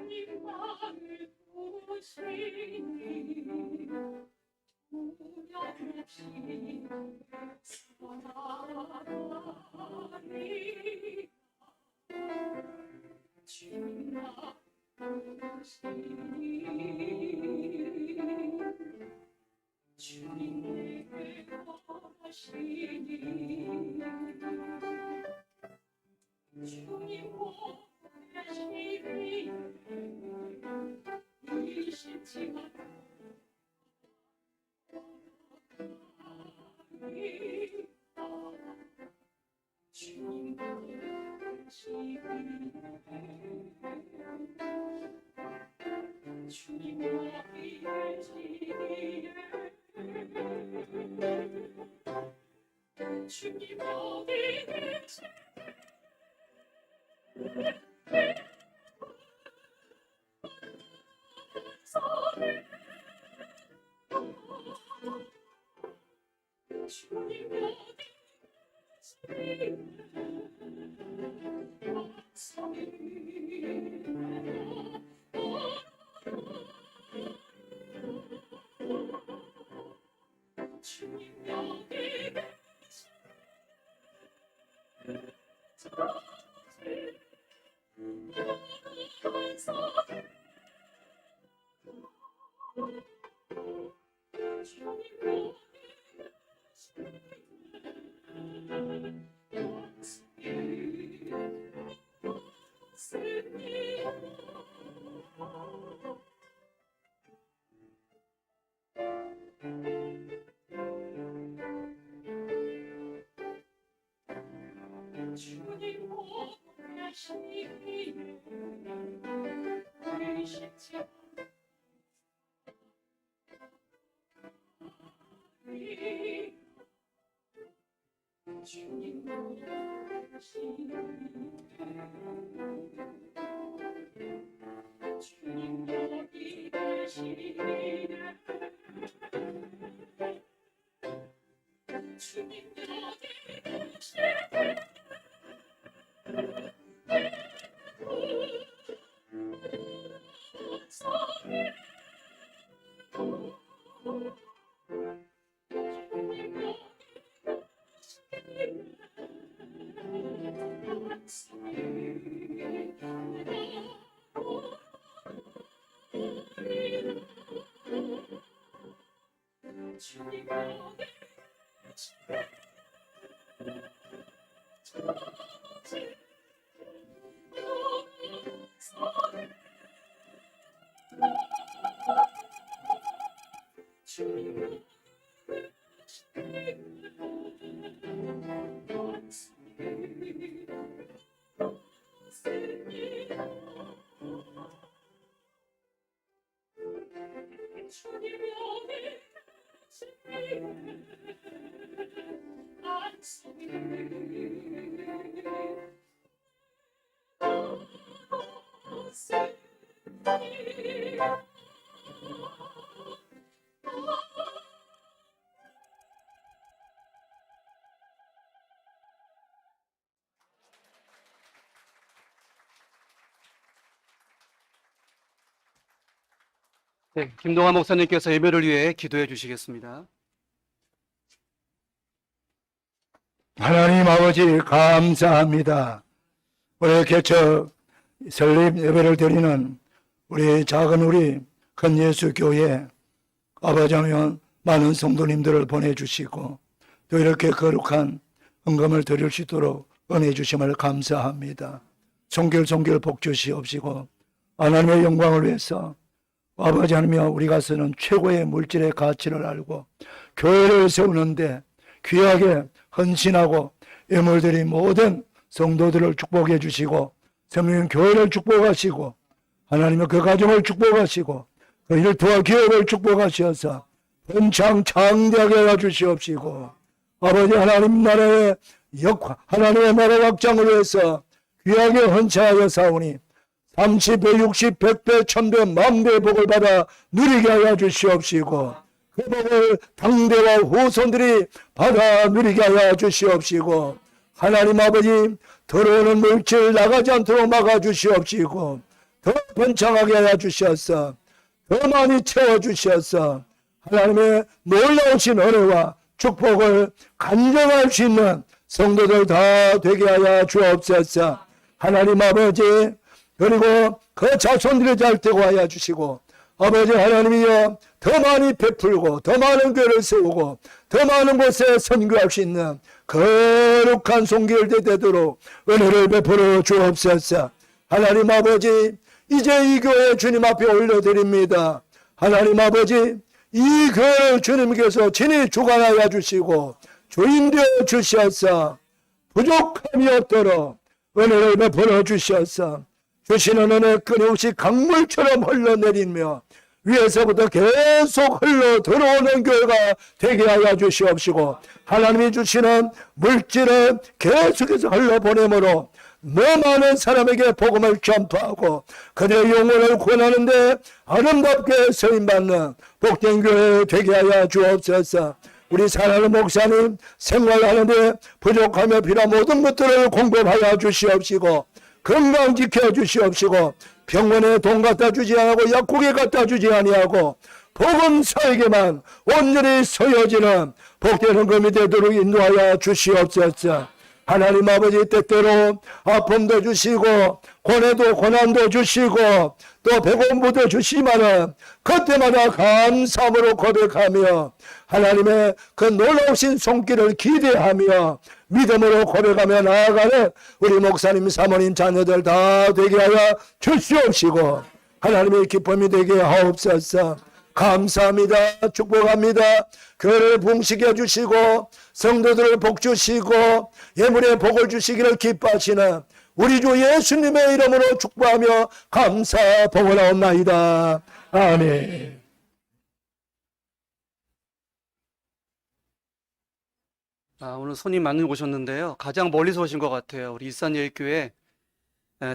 주님만을 보시니 우려없이 살아가리. 주님만 보시니 주님 내게 원하시니 주님 원하시니 이시지만 주님 원하시니 주님 어디에 주님 어디 계시 주님 어디 주님 어디 주님 원하시니 의식지 않으리. 주님 원하시니 주님 여기 계시네 주님 여기 계시네 주님 여기 주님 주님 여기 계시네 안성이 네, 김동환 목사님께서 예배를 위해 기도해 주시겠습니다. 하나님 아버지 감사합니다. 우리 개척 설립 예배를 드리는 우리 작은 우리 큰 예수 교회 아버지 하나님 많은 성도님들을 보내주시고 또 이렇게 거룩한 헌금을 드릴 수 있도록 은혜 주심을 감사합니다. 성결 복 주시옵시고 하나님의 영광을 위해서 아버지 하나님 우리가 쓰는 최고의 물질의 가치를 알고 교회를 세우는데 귀하게 헌신하고 예물드린 모든 성도들을 축복해 주시고 성령 교회를 축복하시고 하나님의 그 가정을 축복하시고 그 일터와 기업을 축복하셔서 번창 장대하게 해주시옵시고 아버지 하나님 나라의 하나님의 나라 확장을 위해서 귀하게 헌신하여 사오니 30배, 60, 100배, 1000배, 만배의 복을 받아 누리게 하여 주시옵시고 그 복을 당대와 후손들이 받아 누리게 하여 주시옵시고 하나님 아버지 들어오는 물질 나가지 않도록 막아 주시옵시고 더 번창하게 하여 주시옵소서 더 많이 채워 주시옵소서 하나님의 놀라우신 은혜와 축복을 간증할 수 있는 성도들 다 되게 하여 주옵소서 하나님 아버지 그리고 그 자손들이 잘 되고 하여 주시고 아버지 하나님이여 더 많이 베풀고 더 많은 교회를 세우고 더 많은 곳에 선교할 수 있는 거룩한 손길들 되도록 은혜를 베풀어 주옵소서 하나님 아버지 이제 이 교회 주님 앞에 올려드립니다 하나님 아버지 이 교회를 주님께서 친히 주관하여 주시고 주인 되어 주시옵소서 부족함이 없도록 은혜를 베풀어 주시옵소서 주시는 은혜 끊임없이 강물처럼 흘러내리며 위에서부터 계속 흘러 들어오는 교회가 되게 하여 주시옵시고 하나님이 주시는 물질을 계속해서 흘러보내므로 너무 많은 사람에게 복음을 전파하고 그들의 영혼을 구원하는데 아름답게 쓰임받는 복된 교회 되게 하여 주옵소서 우리 사랑하는 목사님 생활하는데 부족하며 필요한 모든 것들을 공급하여 주시옵시고 건강 지켜주시옵시고 병원에 돈 갖다 주지 아니하고 약국에 갖다 주지 아니하고 복음사에게만 온전히 서여지는 복된 헌금이 되도록 인도하여 주시옵소서 하나님 아버지 때때로 아픔도 주시고 고뇌도 고난도 주시고 또 배고픔도 주시지만은 그때마다 감사함으로 고백하며 하나님의 그 놀라우신 손길을 기대하며 믿음으로 고백하며 나아가는 우리 목사님 사모님 자녀들 다 되게 하여 주시옵시고 하나님의 기쁨이 되게 하옵소서 감사합니다 축복합니다 교회를 봉식해 주시고 성도들을 복 주시고 예물의 복을 주시기를 기뻐하시는 우리 주 예수님의 이름으로 축복하며 감사 복을 하옵나이다 아멘. 오늘 손님 많이 오셨는데요. 가장 멀리서 오신 것 같아요. 우리 일산예일교회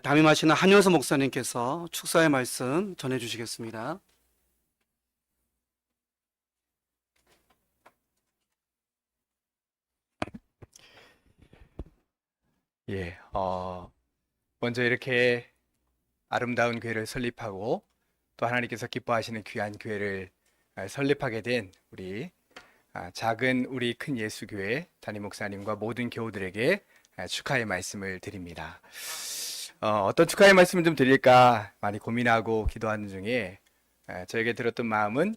담임하시는 한효서 목사님께서 축사의 말씀 전해주시겠습니다. 예, 먼저 이렇게 아름다운 교회를 설립하고 또 하나님께서 기뻐하시는 귀한 교회를 설립하게 된 우리 작은 우리 큰 예수교회 담임 목사님과 모든 교우들에게 축하의 말씀을 드립니다. 어떤 축하의 말씀을 좀 드릴까 많이 고민하고 기도하는 중에 저에게 들었던 마음은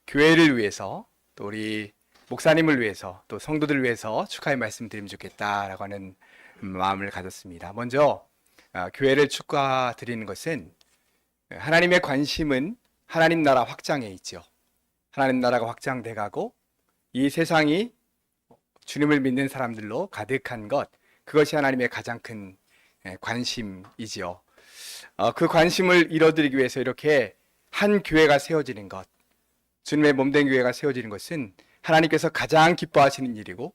교회를 위해서 또 우리 목사님을 위해서 또 성도들을 위해서 축하의 말씀 드리면 좋겠다라고 하는 마음을 가졌습니다. 먼저 교회를 축하드리는 것은 하나님의 관심은 하나님 나라 확장에 있죠. 하나님 나라가 확장돼 가고 이 세상이 주님을 믿는 사람들로 가득한 것, 그것이 하나님의 가장 큰 관심이지요. 그 관심을 이뤄드리기 위해서 이렇게 한 교회가 세워지는 것, 주님의 몸된 교회가 세워지는 것은 하나님께서 가장 기뻐하시는 일이고,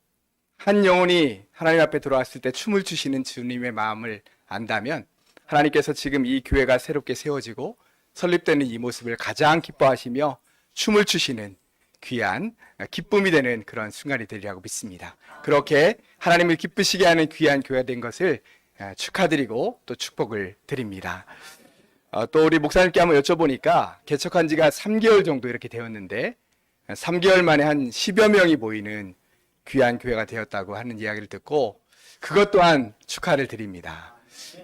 한 영혼이 하나님 앞에 돌아왔을 때 춤을 추시는 주님의 마음을 안다면 하나님께서 지금 이 교회가 새롭게 세워지고 설립되는 이 모습을 가장 기뻐하시며 춤을 추시는 귀한 기쁨이 되는 그런 순간이 되리라고 믿습니다. 그렇게 하나님을 기쁘시게 하는 귀한 교회가 된 것을 축하드리고 또 축복을 드립니다. 또 우리 목사님께 한번 여쭤보니까 개척한 지가 3개월 정도 이렇게 되었는데 3개월 만에 한 10여 명이 모이는 귀한 교회가 되었다고 하는 이야기를 듣고 그것 또한 축하를 드립니다.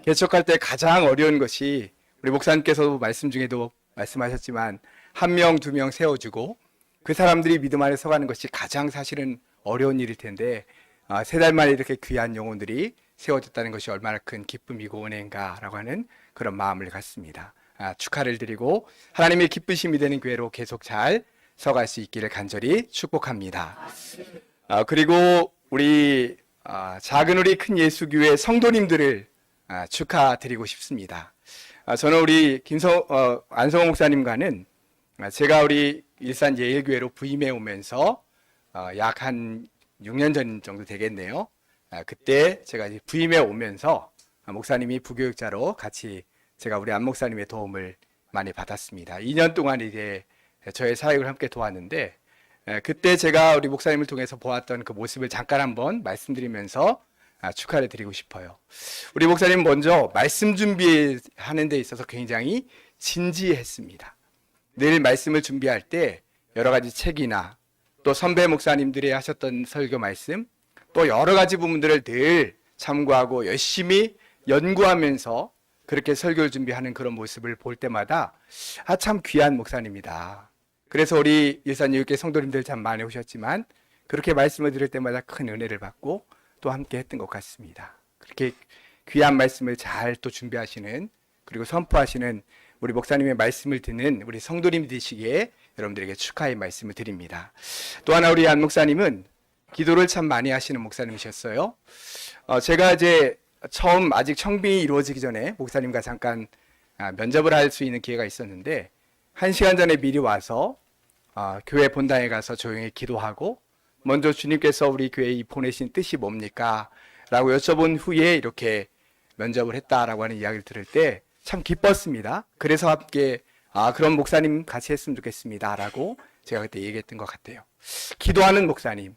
개척할 때 가장 어려운 것이 우리 목사님께서도 말씀 중에도 말씀하셨지만 1명, 2명 세워주고 그 사람들이 믿음 안에 서가는 것이 가장 사실은 어려운 일일 텐데 3달 만에 이렇게 귀한 영혼들이 세워졌다는 것이 얼마나 큰 기쁨이고 은혜인가라고 하는 그런 마음을 갖습니다. 축하를 드리고 하나님의 기쁘심이 되는 교회로 계속 잘 서갈 수 있기를 간절히 축복합니다. 그리고 우리 작은 우리 큰 예수교회 성도님들을 축하드리고 싶습니다. 저는 우리 안성호 목사님과는 제가 우리 일산 예일교회로 부임해 오면서 약 한 6년 전 정도 되겠네요. 그때 제가 이제 부임해 오면서 목사님이 부교육자로 같이 제가 우리 안 목사님의 도움을 많이 받았습니다. 2년 동안 이제 저의 사역을 함께 도왔는데 그때 제가 우리 목사님을 통해서 보았던 그 모습을 잠깐 한번 말씀드리면서 축하를 드리고 싶어요. 우리 목사님 먼저 말씀 준비하는 데 있어서 굉장히 진지했습니다. 늘 말씀을 준비할 때 여러 가지 책이나 또 선배 목사님들이 하셨던 설교 말씀 또 여러 가지 부분들을 늘 참고하고 열심히 연구하면서 그렇게 설교를 준비하는 그런 모습을 볼 때마다 참 귀한 목사님이다. 그래서 우리 일산예육교 성도님들 참 많이 오셨지만 그렇게 말씀을 들을 때마다 큰 은혜를 받고 또 함께 했던 것 같습니다. 그렇게 귀한 말씀을 잘 또 준비하시는 그리고 선포하시는 우리 목사님의 말씀을 듣는 우리 성도님 되시기에 여러분들에게 축하의 말씀을 드립니다. 또 하나 우리 안 목사님은 기도를 참 많이 하시는 목사님이셨어요. 제가 이제 처음 아직 청빙이 이루어지기 전에 목사님과 잠깐 면접을 할 수 있는 기회가 있었는데 1시간 전에 미리 와서 교회 본당에 가서 조용히 기도하고 먼저 주님께서 우리 교회에 보내신 뜻이 뭡니까? 라고 여쭤본 후에 이렇게 면접을 했다라고 하는 이야기를 들을 때 참 기뻤습니다. 그래서 함께 그런 목사님 같이 했으면 좋겠습니다. 라고 제가 그때 얘기했던 것 같아요. 기도하는 목사님,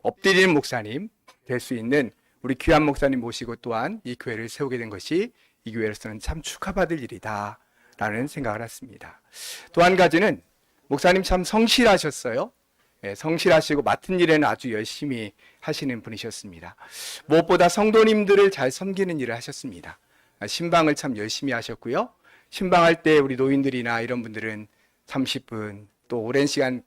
엎드리는 목사님 될 수 있는 우리 귀한 목사님 모시고 또한 이 교회를 세우게 된 것이 이 교회로서는 참 축하받을 일이다 라는 생각을 했습니다. 또 한 가지는 목사님 참 성실하셨어요. 성실하시고 맡은 일에는 아주 열심히 하시는 분이셨습니다. 무엇보다 성도님들을 잘 섬기는 일을 하셨습니다. 신방을 참 열심히 하셨고요. 신방할 때 우리 노인들이나 이런 분들은 30분 또 오랜 시간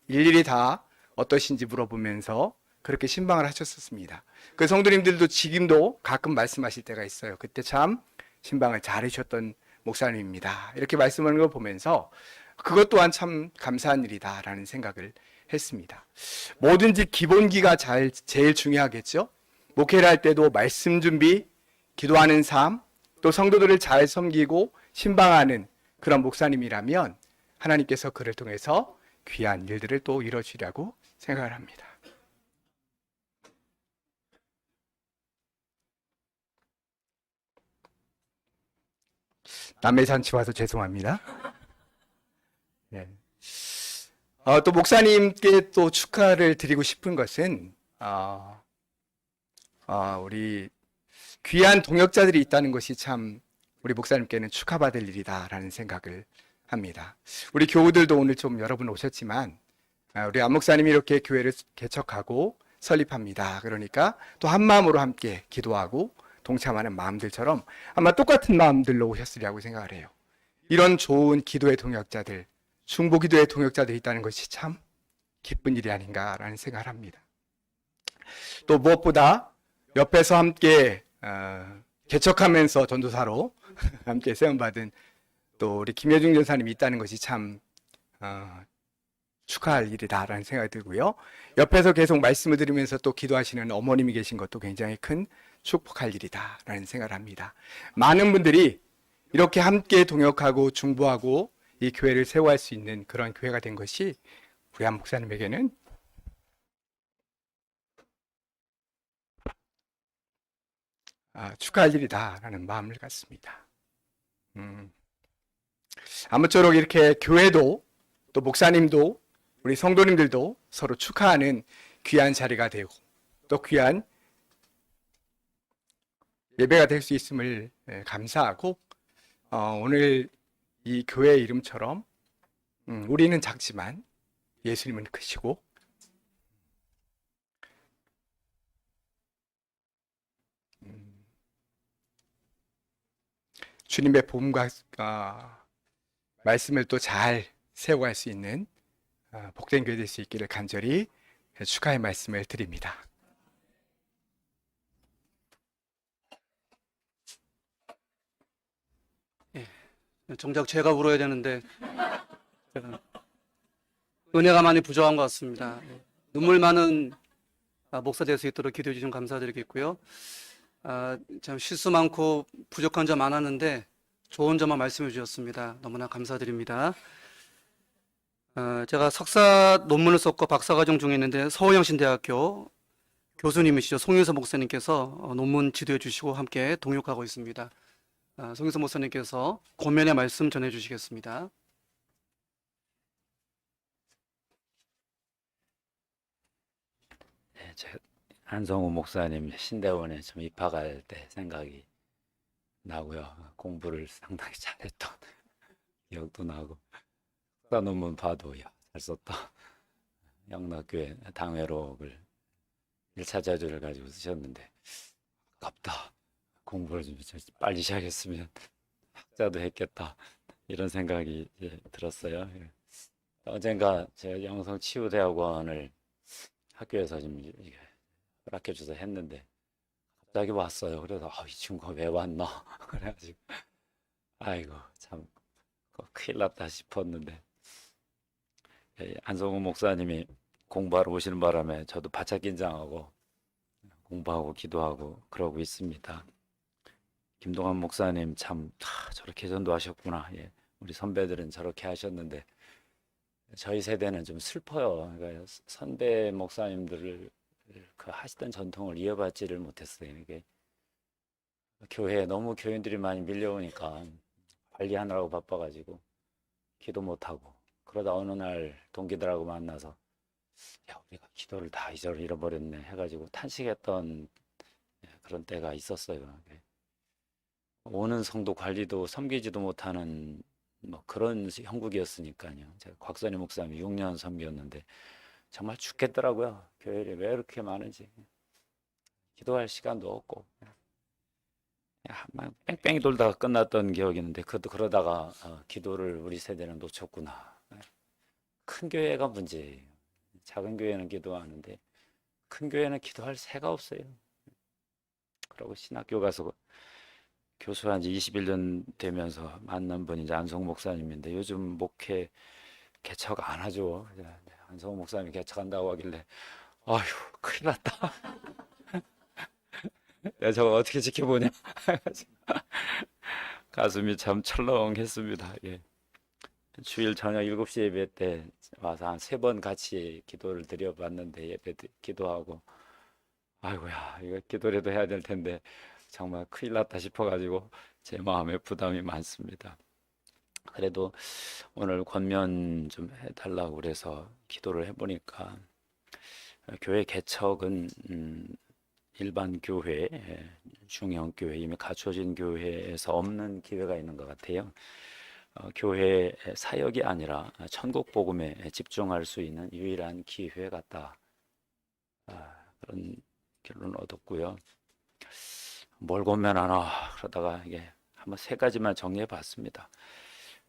일일이 다 어떠신지 물어보면서 그렇게 신방을 하셨었습니다. 그 성도님들도 지금도 가끔 말씀하실 때가 있어요. 그때 참 신방을 잘 해주셨던 목사님입니다. 이렇게 말씀하는 걸 보면서 그것 또한 참 감사한 일이다라는 생각을 했습니다. 뭐든지 기본기가 제일 중요하겠죠. 목회를 할 때도 말씀 준비, 기도하는 삶, 또 성도들을 잘 섬기고 신방하는 그런 목사님이라면 하나님께서 그를 통해서 귀한 일들을 또 이뤄주리라고 생각을 합니다. 남의 잔치 와서 죄송합니다. 네. 또 목사님께 또 축하를 드리고 싶은 것은 우리 귀한 동역자들이 있다는 것이 참 우리 목사님께는 축하받을 일이다라는 생각을 합니다. 우리 교우들도 오늘 좀 여러분 오셨지만 우리 안 목사님이 이렇게 교회를 개척하고 설립합니다. 그러니까 또 한 마음으로 함께 기도하고 동참하는 마음들처럼 아마 똑같은 마음들로 오셨으리라고 생각을 해요. 이런 좋은 기도의 동역자들, 중보 기도의 동역자들이 있다는 것이 참 기쁜 일이 아닌가라는 생각을 합니다. 또 무엇보다 옆에서 함께 개척하면서 전도사로 함께 세움받은 또 우리 김여중 전사님이 있다는 것이 참 축하할 일이다라는 생각이 들고요. 옆에서 계속 말씀을 들으면서 또 기도하시는 어머님이 계신 것도 굉장히 큰 축복할 일이다라는 생각을 합니다. 많은 분들이 이렇게 함께 동역하고 중보하고 이 교회를 세워할 수 있는 그런 교회가 된 것이 우리 한 목사님에게는 축하할 일이다라는 마음을 갖습니다. 아무쪼록 이렇게 교회도 또 목사님도 우리 성도님들도 서로 축하하는 귀한 자리가 되고 또 귀한 예배가 될 수 있음을 감사하고 오늘 이 교회 이름처럼 우리는 작지만 예수님은 크시고 주님의 복음과 말씀을 또 잘 세워갈 수 있는 복된 교회 될 수 있기를 간절히 축하의 말씀을 드립니다. 정작 제가 울어야 되는데 제가 은혜가 많이 부족한 것 같습니다. 눈물 많은 목사 될 수 있도록 기도해 주시면 감사드리겠고요. 참 실수 많고 부족한 점 많았는데 좋은 점만 말씀해 주셨습니다. 너무나 감사드립니다. 제가 석사 논문을 썼고 박사과정 중에 있는데 서울영신대학교 교수님이시죠. 송윤서 목사님께서 논문 지도해 주시고 함께 동역하고 있습니다. 송윤서 목사님께서 고면의 말씀 전해 주시겠습니다. 네, 한성우 목사님 신대원에 좀 입학할 때 생각이 나고요. 공부를 상당히 잘했던 기억도 나고 석사 논문 봐도요. 잘 썼다. 영락교회 당회록을 1차 자료를 가지고 쓰셨는데 아깝다. 공부를 좀 빨리 시작했으면 학자도 했겠다. 이런 생각이 들었어요. 언젠가 제가 영성치유대학원을 학교에서 좀 허락해 줘서 했는데 갑자기 왔어요. 그래서 이 친구가 왜 왔나? 그래가지고 아이고 참 큰일 났다 싶었는데 안성우 목사님이 공부하러 오시는 바람에 저도 바짝 긴장하고 공부하고 기도하고 그러고 있습니다. 김동환 목사님 참 저렇게 전도하셨구나. 우리 선배들은 저렇게 하셨는데 저희 세대는 좀 슬퍼요. 그러니까 선배 목사님들을 그 하시던 전통을 이어받지를 못했어요. 이게 교회에 너무 교인들이 많이 밀려오니까 관리하느라고 바빠가지고 기도 못하고 그러다 어느 날 동기들하고 만나서 야 우리가 기도를 다 잃어버렸네 해가지고 탄식했던 그런 때가 있었어요. 오는 성도 관리도 섬기지도 못하는 뭐 그런 형국이었으니까요. 제가 곽선희 목사님 6년 섬겼는데 정말 죽겠더라고요. 교회에 왜 이렇게 많은지. 기도할 시간도 없고 막 뺑뺑이 돌다가 끝났던 기억이 있는데 그러다가 기도를 우리 세대는 놓쳤구나. 큰 교회가 문제예요. 작은 교회는 기도하는데 큰 교회는 기도할 새가 없어요. 그러고 신학교 가서 교수한 지 21년 되면서 만난 분이 이제 안성 목사님인데 요즘 목회 개척 안 하죠. 안성 목사님이 개척한다고 하길래 아휴 큰일 났다. 야 저거 어떻게 지켜보냐. 가슴이 참 철렁했습니다. 주일 저녁 7시 예배 때 와서 한 3번 같이 기도를 드려봤는데 예배 기도하고 아이고야 이거 기도라도 해야 될 텐데 정말 큰일 났다 싶어가지고 제 마음에 부담이 많습니다. 그래도 오늘 권면 좀 해달라고 그래서 기도를 해보니까 교회 개척은 일반 교회, 중형 교회, 이미 갖춰진 교회에서 없는 기회가 있는 것 같아요. 교회 사역이 아니라 천국 복음에 집중할 수 있는 유일한 기회 같다. 그런 결론을 얻었고요. 뭘 권면하나 그러다가 이게 한번 3가지만 정리해 봤습니다.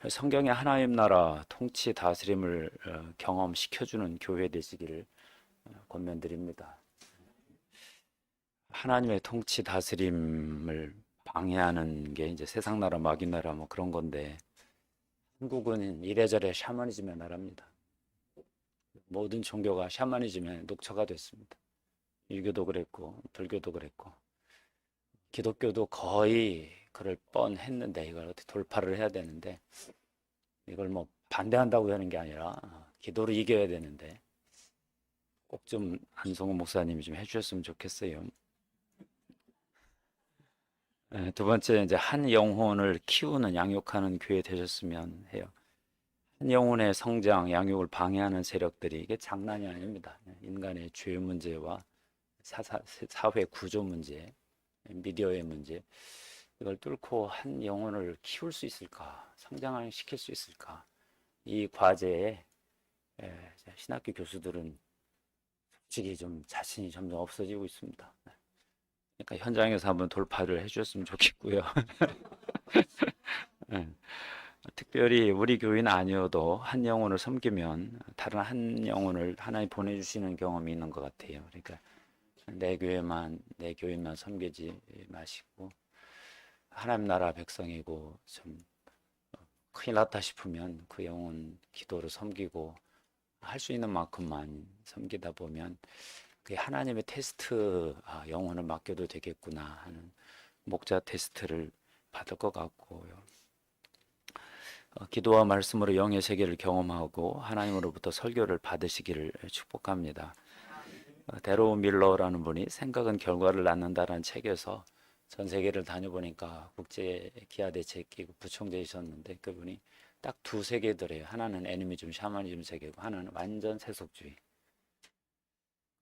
성경의 하나님 나라 통치 다스림을 경험시켜주는 교회 되시기를 권면드립니다. 하나님의 통치 다스림을 방해하는 게 이제 세상 나라 마귀 나라 뭐 그런 건데 한국은 이래저래 샤머니즘의 나라입니다. 모든 종교가 샤머니즘의 녹초가 됐습니다. 유교도 그랬고 불교도 그랬고 기독교도 거의 그럴 뻔했는데 이걸 어떻게 돌파를 해야 되는데 이걸 뭐 반대한다고 하는 게 아니라 기도로 이겨야 되는데 꼭 좀 안성호 목사님이 좀 해주셨으면 좋겠어요. 두 번째, 이제 한 영혼을 키우는 양육하는 교회 되셨으면 해요. 한 영혼의 성장, 양육을 방해하는 세력들이 이게 장난이 아닙니다. 인간의 죄 문제와 사회 구조 문제, 미디어의 문제, 이걸 뚫고 한 영혼을 키울 수 있을까, 성장시킬 수 있을까? 이 과제에 신학교 교수들은 솔직히 좀 자신이 점점 없어지고 있습니다. 그러니까 현장에서 한번 돌파를 해주셨으면 좋겠고요. 특별히 우리 교회는 아니어도 한 영혼을 섬기면 다른 한 영혼을 하나님 보내주시는 경험이 있는 것 같아요. 그러니까 내 교회만 섬기지 마시고, 하나님 나라 백성이고 좀 큰일 났다 싶으면 그 영혼 기도를 섬기고 할 수 있는 만큼만 섬기다 보면 그게 하나님의 테스트, 영혼을 맡겨도 되겠구나 하는 목자 테스트를 받을 것 같고요. 기도와 말씀으로 영의 세계를 경험하고 하나님으로부터 설교를 받으시기를 축복합니다. 데로 밀러라는 분이 생각은 결과를 낳는다라는 책에서 전 세계를 다녀보니까 국제 기아 대책기구 부총재이셨는데, 그분이 딱 두 세계더래요. 하나는 애니미즘, 샤머니즘 세계고 하나는 완전 세속주의.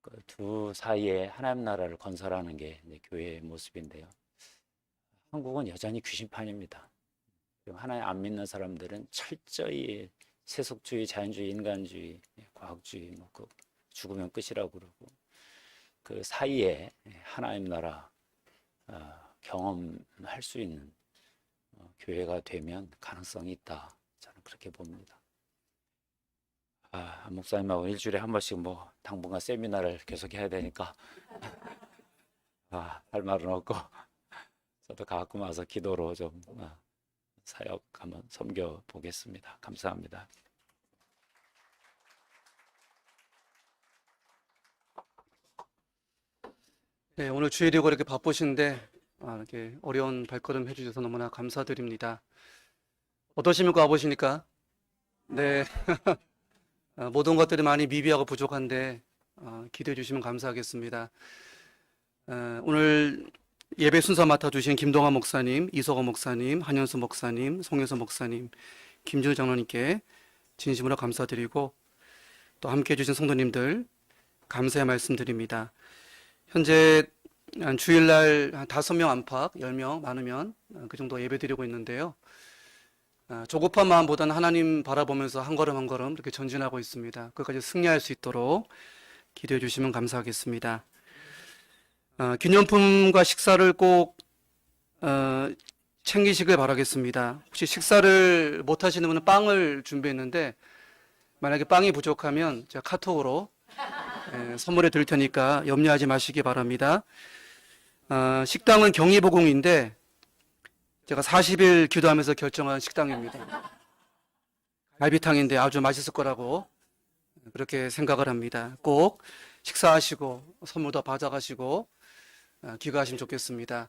그 두 사이에 하나님 나라를 건설하는 게 이제 교회의 모습인데요. 한국은 여전히 귀신판입니다. 하나님 안 믿는 사람들은 철저히 세속주의, 자연주의, 인간주의, 과학주의, 그 죽으면 끝이라고 그러고, 그 사이에 하나님 나라 경험할 수 있는 교회가 되면 가능성이 있다. 저는 그렇게 봅니다. 목사님하고 일주일에 한 번씩 뭐 당분간 세미나를 계속 해야 되니까 할 말은 없고, 저도 가끔 와서 기도로 좀 사역 한번 섬겨 보겠습니다. 감사합니다. 네, 오늘 주일이고 이렇게 바쁘신데 이렇게 어려운 발걸음 해주셔서 너무나 감사드립니다. 어떠십니까? 와보시니까? 네, 모든 것들이 많이 미비하고 부족한데 기도해 주시면 감사하겠습니다. 오늘 예배 순서 맡아주신 김동환 목사님, 이석호 목사님, 한현수 목사님, 송혜서 목사님, 김준우 장로님께 진심으로 감사드리고, 또 함께 해주신 성도님들 감사의 말씀드립니다. 현재 주일날 한 5명 안팎, 10명 많으면 그 정도 예배 드리고 있는데요. 조급한 마음보다는 하나님 바라보면서 한 걸음 한 걸음 이렇게 전진하고 있습니다. 그것까지 승리할 수 있도록 기도해 주시면 감사하겠습니다. 기념품과 식사를 꼭 챙기시길 바라겠습니다. 혹시 식사를 못 하시는 분은 빵을 준비했는데, 만약에 빵이 부족하면 제가 카톡으로 선물해 드릴 테니까 염려하지 마시기 바랍니다. 식당은 경희보공인데 제가 40일 기도하면서 결정한 식당입니다. 갈비탕인데 아주 맛있을 거라고 그렇게 생각을 합니다. 꼭 식사하시고 선물도 받아가시고 귀가하시면 좋겠습니다.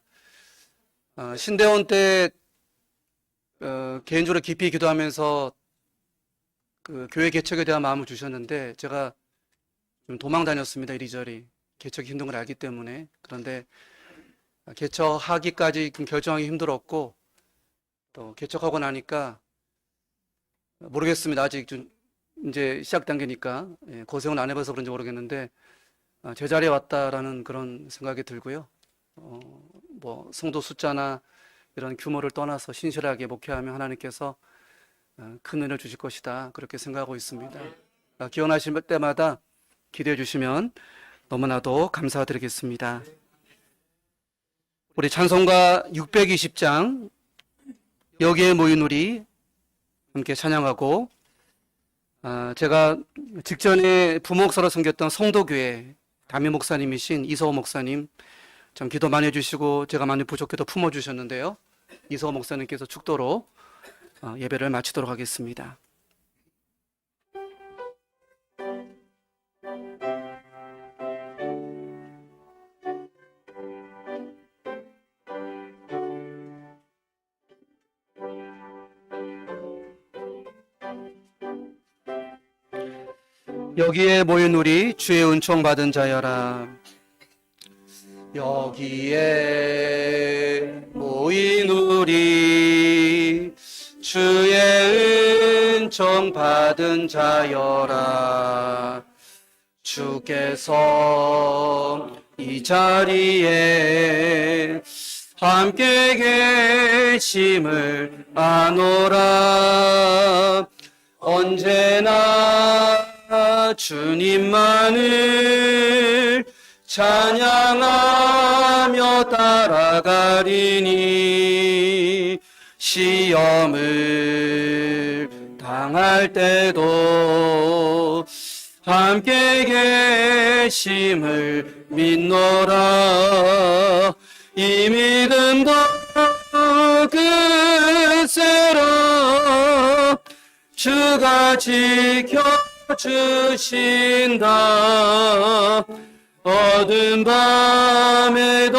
신대원 때 개인적으로 깊이 기도하면서 그 교회 개척에 대한 마음을 주셨는데, 제가 좀 도망 다녔습니다. 이리저리. 개척이 힘든 걸 알기 때문에. 그런데 개척하기까지 결정하기 힘들었고, 또 개척하고 나니까 모르겠습니다. 아직 좀 이제 시작 단계니까 고생은 안 해봐서 그런지 모르겠는데 제자리에 왔다라는 그런 생각이 들고요. 뭐 성도 숫자나 이런 규모를 떠나서 신실하게 목회하면 하나님께서 큰 은혜를 주실 것이다, 그렇게 생각하고 있습니다. 기원하실 때마다 기도해 주시면 너무나도 감사드리겠습니다. 우리 찬송가 620장 여기에 모인 우리 함께 찬양하고, 제가 직전에 부목사로 섬겼던 성도교회 담임 목사님이신 이서호 목사님 좀 기도 많이 해주시고 제가 많이 부족해도 품어주셨는데요. 이서호 목사님께서 축도로 예배를 마치도록 하겠습니다. 여기에 모인 우리 주의 은총 받은 자여라. 여기에 모인 우리 주의 은총 받은 자여라. 주께서 이 자리에 함께 계심을 아노라. 언제나 주님만을 찬양하며 따라가리니 시험을 당할 때도 함께 계심을 믿노라. 이 믿음도 그새로 주가 지켜주신다. 어두운 밤에도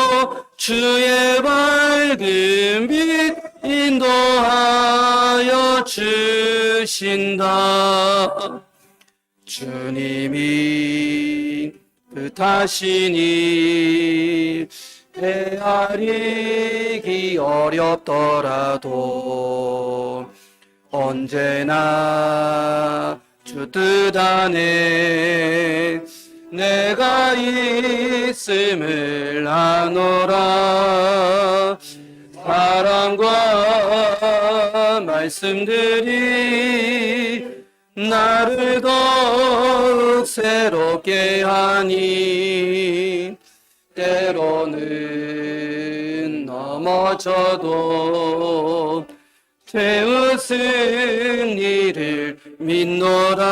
주의 밝은 빛 인도하여 주신다. 주님이 뜻하시니 헤아리기 어렵더라도 언제나 주 뜻 안에 내가 있음을 아노라. 사랑과 말씀들이 나를 더욱 새롭게 하니 때로는 넘어져도 되었은 일을 믿노라.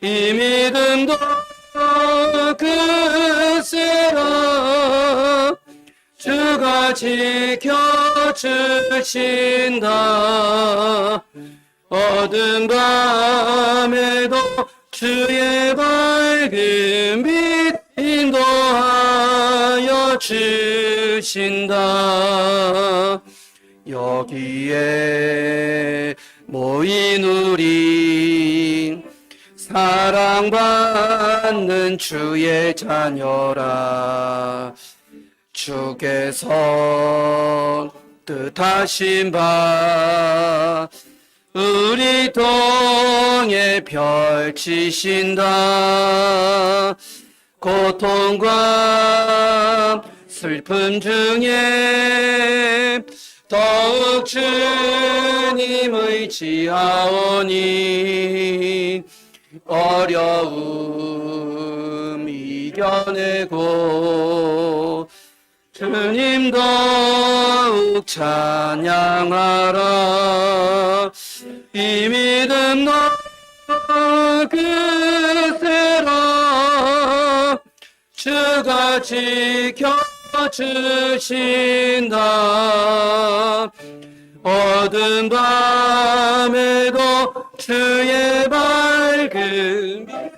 이 믿음도 그새로 주가 지켜주신다. 어두운 밤에도 주의 밝은 빛 인도하여 주신다. 여기에 모인 우리 사랑받는 주의 자녀라. 주께서 뜻하신 바 우리 통해 펼치신다. 고통과 슬픔 중에 더욱 주님 의지하오니 어려움 이겨내고 주님 더욱 찬양하라. 이 믿음 너 그새로 주가 지켜주신다. 어두운 밤에도 주의 밝은 빛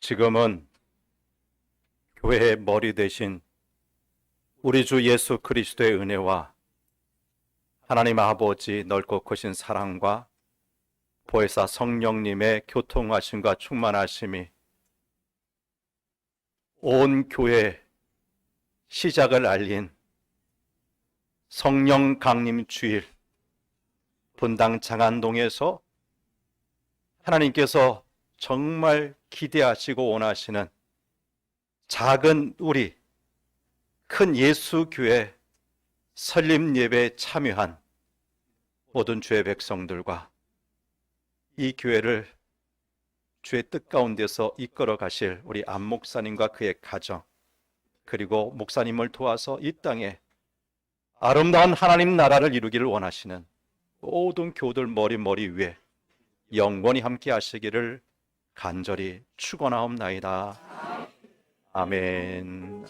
지금은 교회의 머리 대신 우리 주 예수 그리스도의 은혜와 하나님 아버지 넓고 크신 사랑과 보혜사 성령님의 교통하심과 충만하심이 온 교회 시작을 알린 성령 강림 주일 분당 장안동에서 하나님께서 정말 기대하시고 원하시는 작은 우리 큰 예수교회 설립 예배에 참여한 모든 주의 백성들과 이 교회를 주의 뜻 가운데서 이끌어 가실 우리 안 목사님과 그의 가정, 그리고 목사님을 도와서 이 땅에 아름다운 하나님 나라를 이루기를 원하시는 모든 교우들 머리 위에 영원히 함께 하시기를 간절히 축원하옵나이다. 아멘.